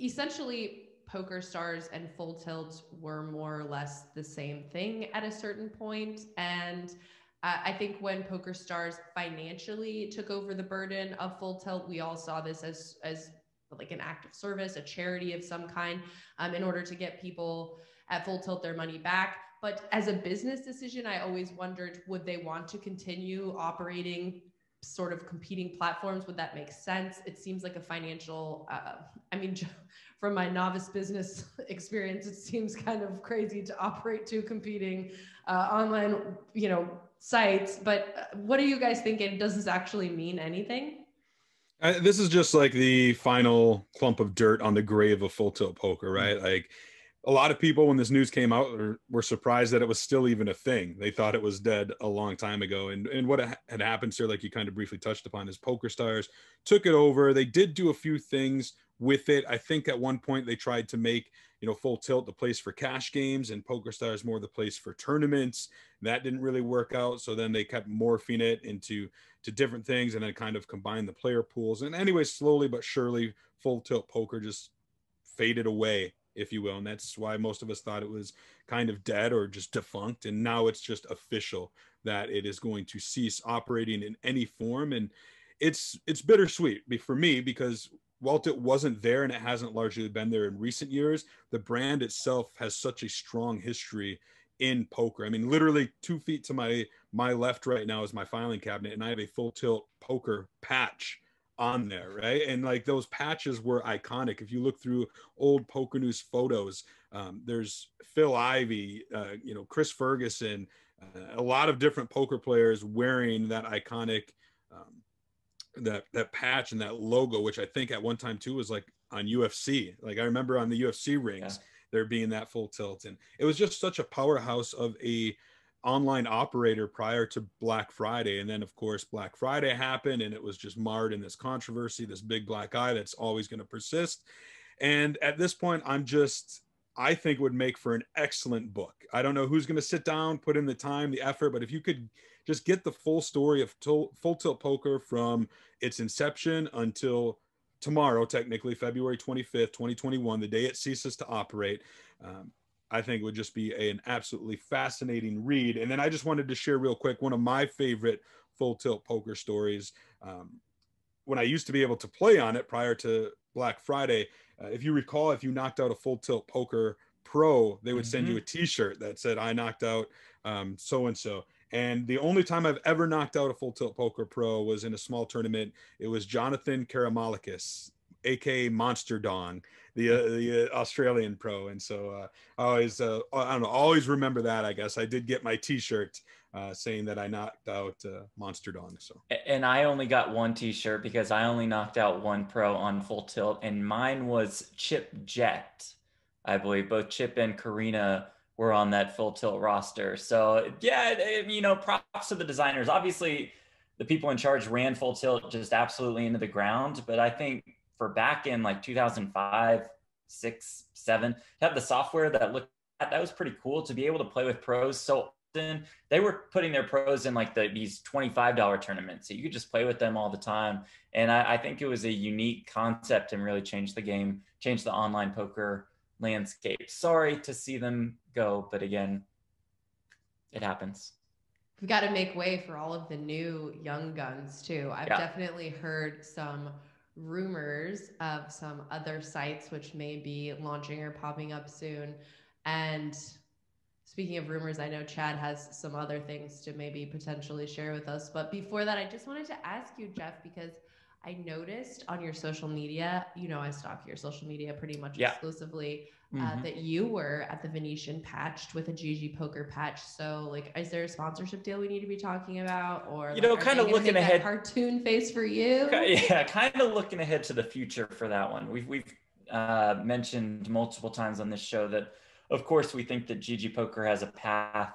essentially, Poker Stars and Full Tilt were more or less the same thing at a certain point. And I think when Poker Stars financially took over the burden of Full Tilt, we all saw this as like an act of service, a charity of some kind, in order to get people at Full Tilt their money back. But as a business decision, I always wondered, would they want to continue operating sort of competing platforms? Would that make sense? It seems like a financial, I mean, from my novice business experience, it seems kind of crazy to operate two competing online, you know, sites. But what are you guys thinking? Does this actually mean anything? This is just like the final clump of dirt on the grave of Full Tilt Poker, right? Like a lot of people, when this news came out, were surprised that it was still even a thing. They thought it was dead a long time ago. And what had happened here, like you kind of briefly touched upon, is Poker Stars took it over. They did do a few things with it. I think at one point they tried to make, you know, Full Tilt the place for cash games and Poker Stars more the place for tournaments. That didn't really work out. So then they kept morphing it into different things and then kind of combined the player pools. And anyway, slowly but surely, Full Tilt Poker just faded away, if you will. And that's why most of us thought it was kind of dead or just defunct. And now it's just official that it is going to cease operating in any form. And it's bittersweet for me, because while it wasn't there and it hasn't largely been there in recent years, the brand itself has such a strong history in poker. I mean, literally 2 feet to my left right now is my filing cabinet, and I have a Full Tilt Poker patch on there, right? And like those patches were iconic. If you look through old PokerNews photos, there's Phil Ivey, you know, Chris Ferguson, a lot of different poker players wearing that iconic that patch and that logo, which I think at one time too was like on UFC. Like I remember on the UFC rings, there being that Full Tilt, and it was just such a powerhouse of a online operator prior to Black Friday. And then of course, Black Friday happened and it was just marred in this controversy, this big black eye that's always going to persist. And at this point, I think would make for an excellent book. I don't know who's going to sit down, put in the time, the effort, but if you could just get the full story of Full Tilt Poker from its inception until tomorrow, technically February 25th, 2021, the day it ceases to operate, I think it would just be an absolutely fascinating read. And then I just wanted to share real quick one of my favorite Full Tilt Poker stories. When I used to be able to play on it prior to Black Friday, if you recall, if you knocked out a Full Tilt Poker Pro, they would send you a T-shirt that said, "I knocked out so-and-so." And the only time I've ever knocked out a Full Tilt Poker Pro was in a small tournament. It was Jonathan Karamalakis, aka Monster Dong, the Australian pro. And so I always, I don't know, always remember that. I guess I did get my T-shirt saying that I knocked out Monster Dong. So. And I only got one T-shirt because I only knocked out one pro on Full Tilt, and mine was Chip Jet, I believe. Both Chip and Karina were on that Full Tilt roster. So yeah, you know, props to the designers. Obviously, the people in charge ran Full Tilt just absolutely into the ground. But I think for back in like 2005, 6, 7, to have the software that looked at, that was pretty cool to be able to play with pros so often. They were putting their pros in like these $25 tournaments, so you could just play with them all the time. And I think it was a unique concept and really changed the game, changed the online poker landscape. Sorry to see them go, but again, it happens. We've got to make way for all of the new young guns too. I've definitely heard some rumors of some other sites which may be launching or popping up soon. And speaking of rumors, I know Chad has some other things to maybe potentially share with us. But before that, I just wanted to ask you, Jeff, because I noticed on your social media, you know, I stalk your social media pretty much exclusively, that you were at the Venetian patched with a GGpoker patch. So, like, is there a sponsorship deal we need to be talking about? Or, you know, kind of looking ahead, cartoon face for you? Yeah, kind of looking ahead to the future for that one. We've mentioned multiple times on this show that, of course, we think that GGpoker has a path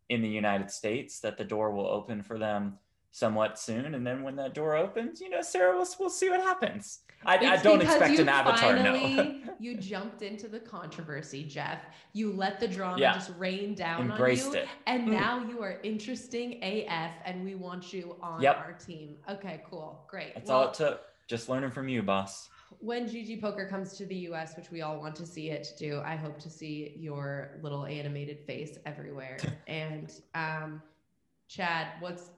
in the United States, that the door will open for them somewhat soon. And then when that door opens, you know, Sarah, we'll see what happens. I don't expect an avatar, no. You jumped into the controversy, Jeff. You let the drama just rain down Embraced on you. It. And now you are interesting AF, and we want you on our team. Okay, cool. Great. That's all it took. Just learning from you, boss. When GGpoker comes to the US, which we all want to see it do, I hope to see your little animated face everywhere. And Chad,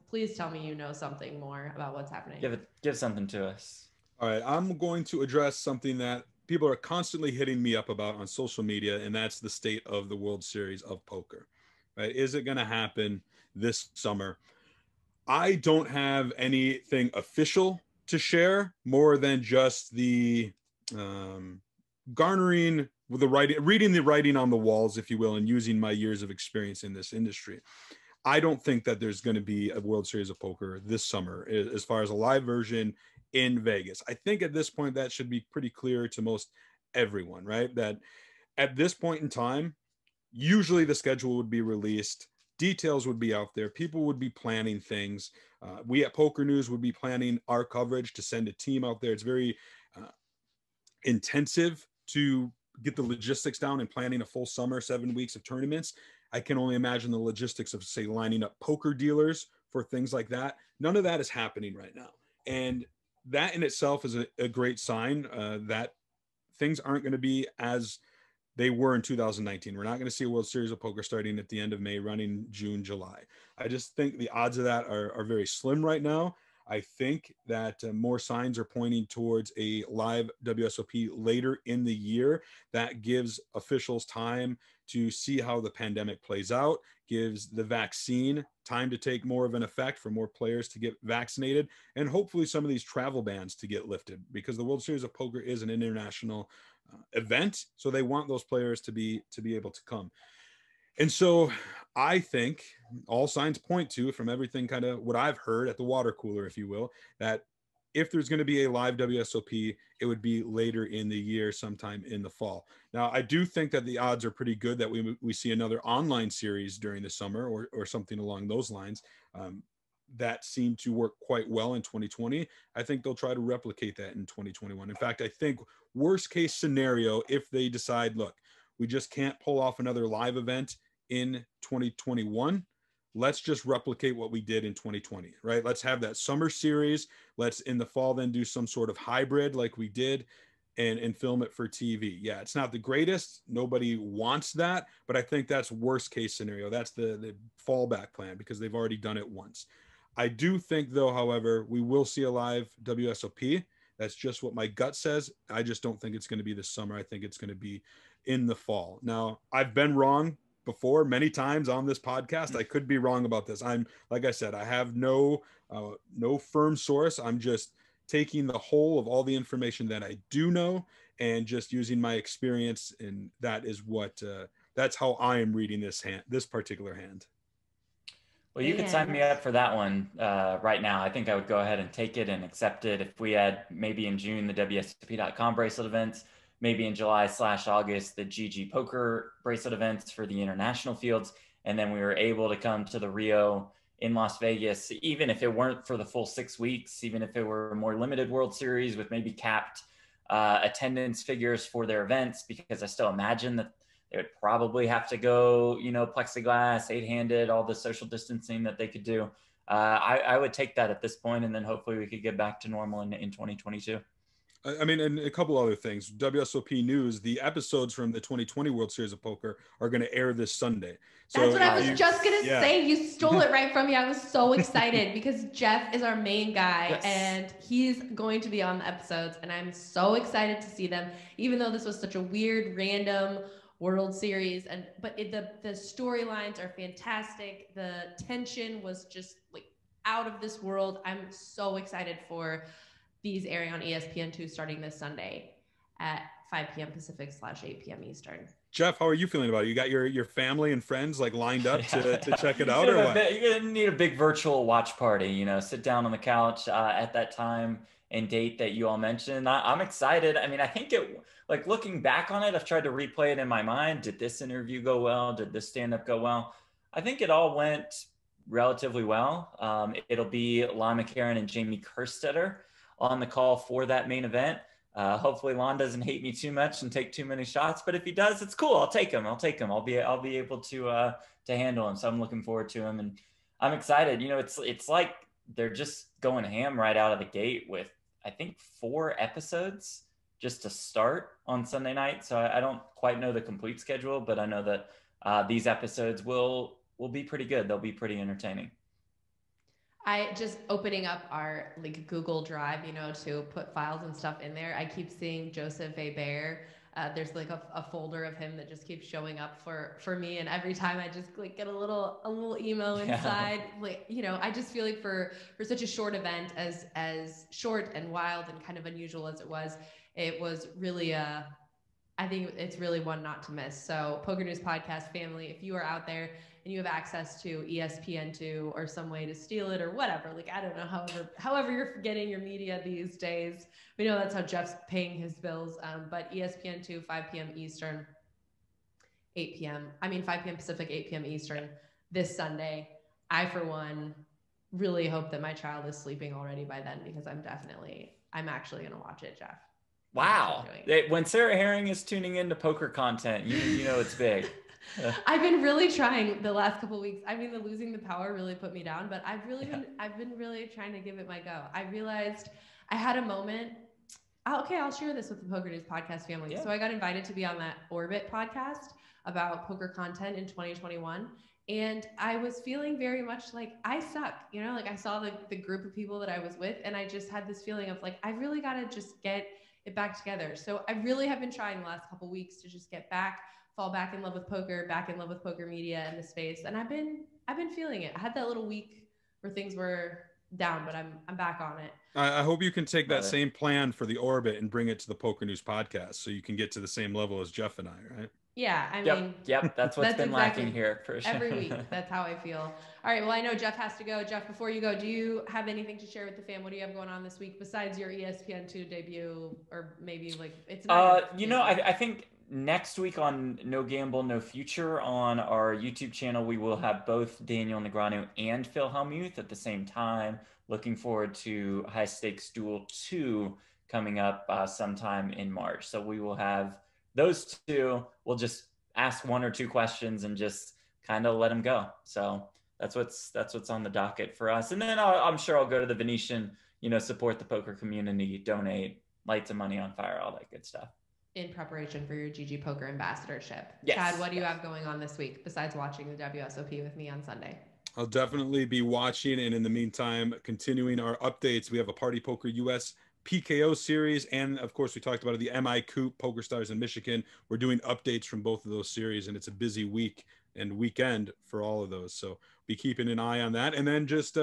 please tell me you know something more about what's happening. Give something to us. All right, I'm going to address something that people are constantly hitting me up about on social media, and that's the state of the World Series of Poker. Right? Is it going to happen this summer? I don't have anything official to share more than just the garnering with the writing, reading the writing on the walls, if you will, and using my years of experience in this industry. I don't think that there's going to be a World Series of Poker this summer as far as a live version in Vegas. I think at this point that should be pretty clear to most everyone, right? That at this point in time, usually the schedule would be released, details would be out there, people would be planning things. We at PokerNews would be planning our coverage to send a team out there. It's very intensive to get the logistics down and planning a full summer, 7 weeks of tournaments. I can only imagine the logistics of, say, lining up poker dealers for things like that. None of that is happening right now. And that in itself is a great sign that things aren't going to be as they were in 2019. We're not going to see a World Series of Poker starting at the end of May, running June, July. I just think the odds of that are very slim right now. I think that more signs are pointing towards a live WSOP later in the year. That gives officials time to see how the pandemic plays out, gives the vaccine time to take more of an effect for more players to get vaccinated, and hopefully some of these travel bans to get lifted, because the World Series of Poker is an international event. So they want those players to be able to come. And so I think all signs point to, from everything kind of what I've heard at the water cooler, if you will, that if there's going to be a live WSOP, it would be later in the year, sometime in the fall. Now, I do think that the odds are pretty good that we see another online series during the summer or something along those lines. That seemed to work quite well in 2020. I think they'll try to replicate that in 2021. In fact, I think worst case scenario, if they decide, look, we just can't pull off another live event in 2021, let's just replicate what we did in 2020, right? Let's have that summer series. Let's in the fall then do some sort of hybrid like we did and film it for TV. Yeah, it's not the greatest. Nobody wants that, but I think that's worst case scenario. That's the fallback plan because they've already done it once. I do think though, however, we will see a live WSOP. That's just what my gut says. I just don't think it's going to be this summer. I think it's going to be in the fall. Now, I've been wrong before many times on this podcast. I could be wrong about this. I'm, like I said, I have no firm source. I'm just taking the whole of all the information that I do know and just using my experience. And that is what, that's how I am reading this particular hand. Well, you could sign me up for that one right now. I think I would go ahead and take it and accept it. If we had maybe in June, the WSOP.com bracelet events, maybe in July/August, the GGpoker bracelet events for the international fields. And then we were able to come to the Rio in Las Vegas, even if it weren't for the full 6 weeks, even if it were a more limited World Series with maybe capped attendance figures for their events, because I still imagine that they would probably have to go, plexiglass, 8-handed, all the social distancing that they could do. I would take that at this point, and then hopefully we could get back to normal in 2022. I mean, and a couple other things. WSOP News, the episodes from the 2020 World Series of Poker are going to air this Sunday. So that's what I was just going to say. You stole it right from me. I was so excited because Jeff is our main guy and he's going to be on the episodes. And I'm so excited to see them, even though this was such a weird, random World Series. But the storylines are fantastic. The tension was just like out of this world. I'm so excited for these airing on ESPN2 starting this Sunday at 5 p.m. Pacific / 8 p.m. Eastern. Jeff, how are you feeling about it? You got your family and friends like lined up to check it out, or what? You're gonna need a big virtual watch party. Sit down on the couch at that time and date that you all mentioned. I'm excited. I mean, I think looking back on it, I've tried to replay it in my mind. Did this interview go well? Did this stand-up go well? I think it all went relatively well. It'll be Lon McCarron and Jamie Kerstetter on the call for that main event. Hopefully Lon doesn't hate me too much and take too many shots, but if he does, it's cool. I'll take him. I'll be able to handle him. So I'm looking forward to him, and I'm excited. It's like they're just going ham right out of the gate with, I think, 4 episodes just to start on Sunday night. So I don't quite know the complete schedule, but I know that these episodes will be pretty good. They'll be pretty entertaining. I just opening up our Google Drive, to put files and stuff in there. I keep seeing Joseph A. Bear. There's a folder of him that just keeps showing up for me. And every time I just get a little emo inside, I just feel like for such a short event, as short and wild and kind of unusual as it was really I think it's really one not to miss. So Poker News Podcast family, if you are out there and you have access to ESPN2 or some way to steal it or whatever, I don't know, however you're getting your media these days. We know that's how Jeff's paying his bills, but ESPN2, 5 p.m. Eastern, 5 p.m. Pacific, 8 p.m. Eastern this Sunday. I, for one, really hope that my child is sleeping already by then because I'm actually going to watch it, Jeff. Wow. When Sarah Herring is tuning into poker content, you know it's big. I've been really trying the last couple of weeks. I mean, the losing the power really put me down, but I've been really trying to give it my go. I realized I had a moment. I'll share this with the Poker News Podcast family. Yeah. So I got invited to be on that Orbit podcast about poker content in 2021. And I was feeling very much like I suck, I saw the group of people that I was with, and I just had this feeling of I really got to just get it back together. So I really have been trying the last couple of weeks to just fall back in love with poker, back in love with poker media and the space. And I've been feeling it. I had that little week where things were down, but I'm back on it. I hope you can take that same plan for the Orbit and bring it to the Poker News Podcast so you can get to the same level as Jeff and I, right? Yeah, I mean, yep, that's what's been exactly lacking here for sure. Every week, that's how I feel. All right, well, I know Jeff has to go. Jeff, before you go, do you have anything to share with the fam? What do you have going on this week besides your ESPN2 debut, or maybe like it's not? You know, I think next week on No Gamble, No Future on our YouTube channel, we will have both Daniel Negreanu and Phil Hellmuth at the same time. Looking forward to High Stakes Duel 2 coming up sometime in March. So we will have those two. We'll just ask one or two questions and just kind of let them go. So that's what's on the docket for us. And then I'm sure I'll go to the Venetian, you know, support the poker community, donate, light some money on fire, all that good stuff. In preparation for your GGpoker ambassadorship. Yes. Chad, what do you have going on this week besides watching the WSOP with me on Sunday? I'll definitely be watching, and in the meantime, continuing our updates. We have a Party Poker US PKO series, and of course, we talked about the MICOOP Poker Stars in Michigan. We're doing updates from both of those series, and it's a busy week and weekend for all of those. So be keeping an eye on that, and then just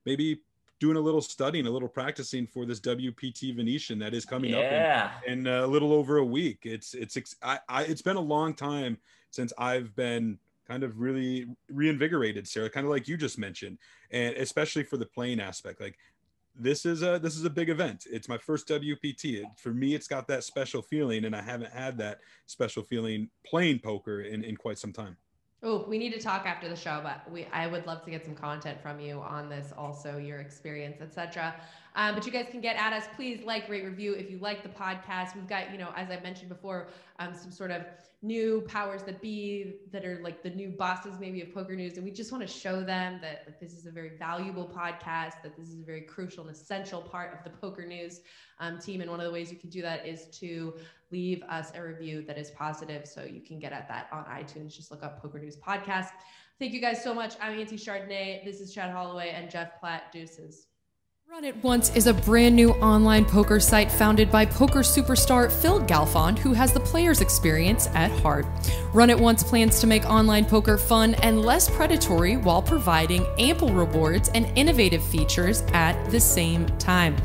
maybe doing a little studying, a little practicing for this WPT Venetian that is coming up in a little over a week. It's been a long time since I've been kind of really reinvigorated, Sarah, kind of like you just mentioned, and especially for the playing aspect. Like this is a big event. It's my first WPT. For me, it's got that special feeling, and I haven't had that special feeling playing poker in quite some time. Oh, we need to talk after the show, but I would love to get some content from you on this, also your experience, etc. But you guys can get at us. Please like, rate, review if you like the podcast. We've got, you know, as I mentioned before, some sort of new powers that be that are like the new bosses maybe of Poker News. And we just want to show them that this is a very valuable podcast, that this is a very crucial and essential part of the Poker News team. And one of the ways you can do that is to leave us a review that is positive. So you can get at that on iTunes. Just look up Poker News Podcast. Thank you guys so much. I'm Auntie Chardonnay. This is Chad Holloway and Jeff Platt. Deuces. Run It Once is a brand new online poker site founded by poker superstar Phil Galfond, who has the player's experience at heart. Run It Once plans to make online poker fun and less predatory while providing ample rewards and innovative features at the same time.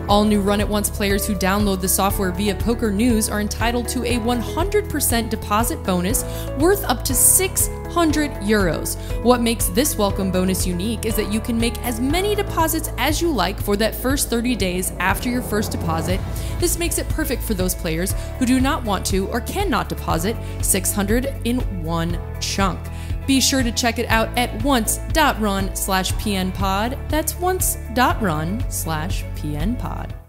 All new Run It Once players who download the software via Poker News are entitled to a 100% deposit bonus worth up to €600. What makes this welcome bonus unique is that you can make as many deposits as you like for that first 30 days after your first deposit. This makes it perfect for those players who do not want to or cannot deposit $600 in one chunk. Be sure to check it out at once.run/pnpod. That's once.run/pnpod.